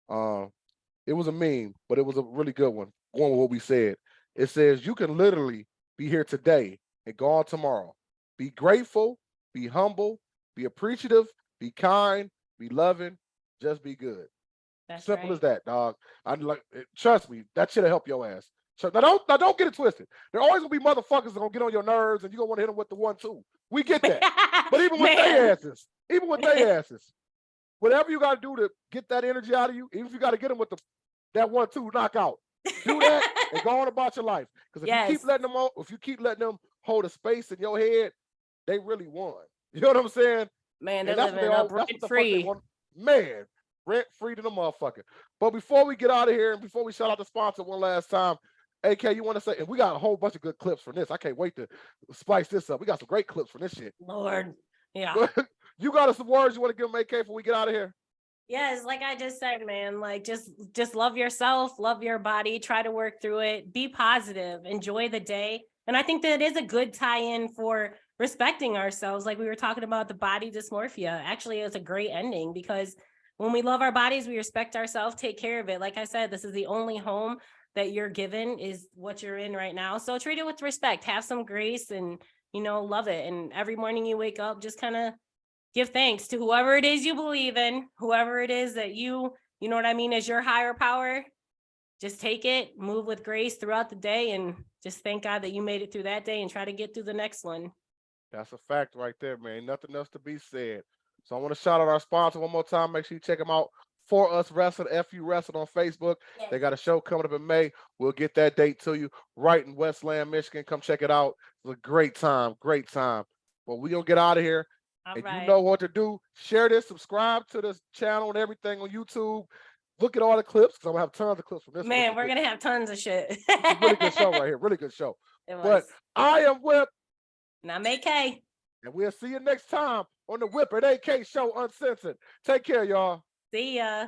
It was a meme, but it was a really good one, going with what we said. It says, you can literally be here today and gone tomorrow. Be grateful, be humble, be appreciative, be kind, be loving, just be good. That's simple as that, dog. Trust me, that shit'll help your ass. Now don't get it twisted. There always gonna be motherfuckers that gonna get on your nerves, and you're gonna want to hit them with the 1-2. We get that. But even with their asses, whatever you gotta do to get that energy out of you, even if you gotta get them with that 1-2 knockout, do that and go on about your life. Because if you keep letting them hold a space in your head, they really won. You know what I'm saying? Man, they're living up rent free. Man, rent free to the motherfucker. But before we get out of here and before we shout out the sponsor one last time, AK, you want to say, and we got a whole bunch of good clips from this. I can't wait to spice this up. We got some great clips from this shit. Lord, yeah. You got us some words you want to give them, AK, before we get out of here? Yes, like I just said, man, like just love yourself, love your body, try to work through it, be positive, enjoy the day. And I think that it is a good tie-in for respecting ourselves. Like we were talking about the body dysmorphia. Actually, it's a great ending because when we love our bodies, we respect ourselves, take care of it. Like I said, this is the only home that you're given is what you're in right now. So treat it with respect, have some grace and, love it. And every morning you wake up, just kind of give thanks to whoever it is you believe in, whoever it is that you know what I mean, as your higher power. Just take it, move with grace throughout the day, and just thank God that you made it through that day and try to get through the next one. That's a fact right there, man. Nothing else to be said. So I want to shout out our sponsor one more time. Make sure you check them out. For Us Wrestling, FU Wrestling on Facebook. They got a show coming up in May. We'll get that date to you right in Westland, Michigan. Come check it out. It's a great time, great time. But we're going to get out of here. All And right. you know what to do. Share this, subscribe to this channel and everything on YouTube. Look at all the clips because I'm going to have tons of clips from this. Man, we're going to have tons of shit. It's a really good show right here. Really good show. It was. But I am Whip. And I'm AK. And we'll see you next time on the Whip and AK Show Uncensored. Take care, y'all. See ya.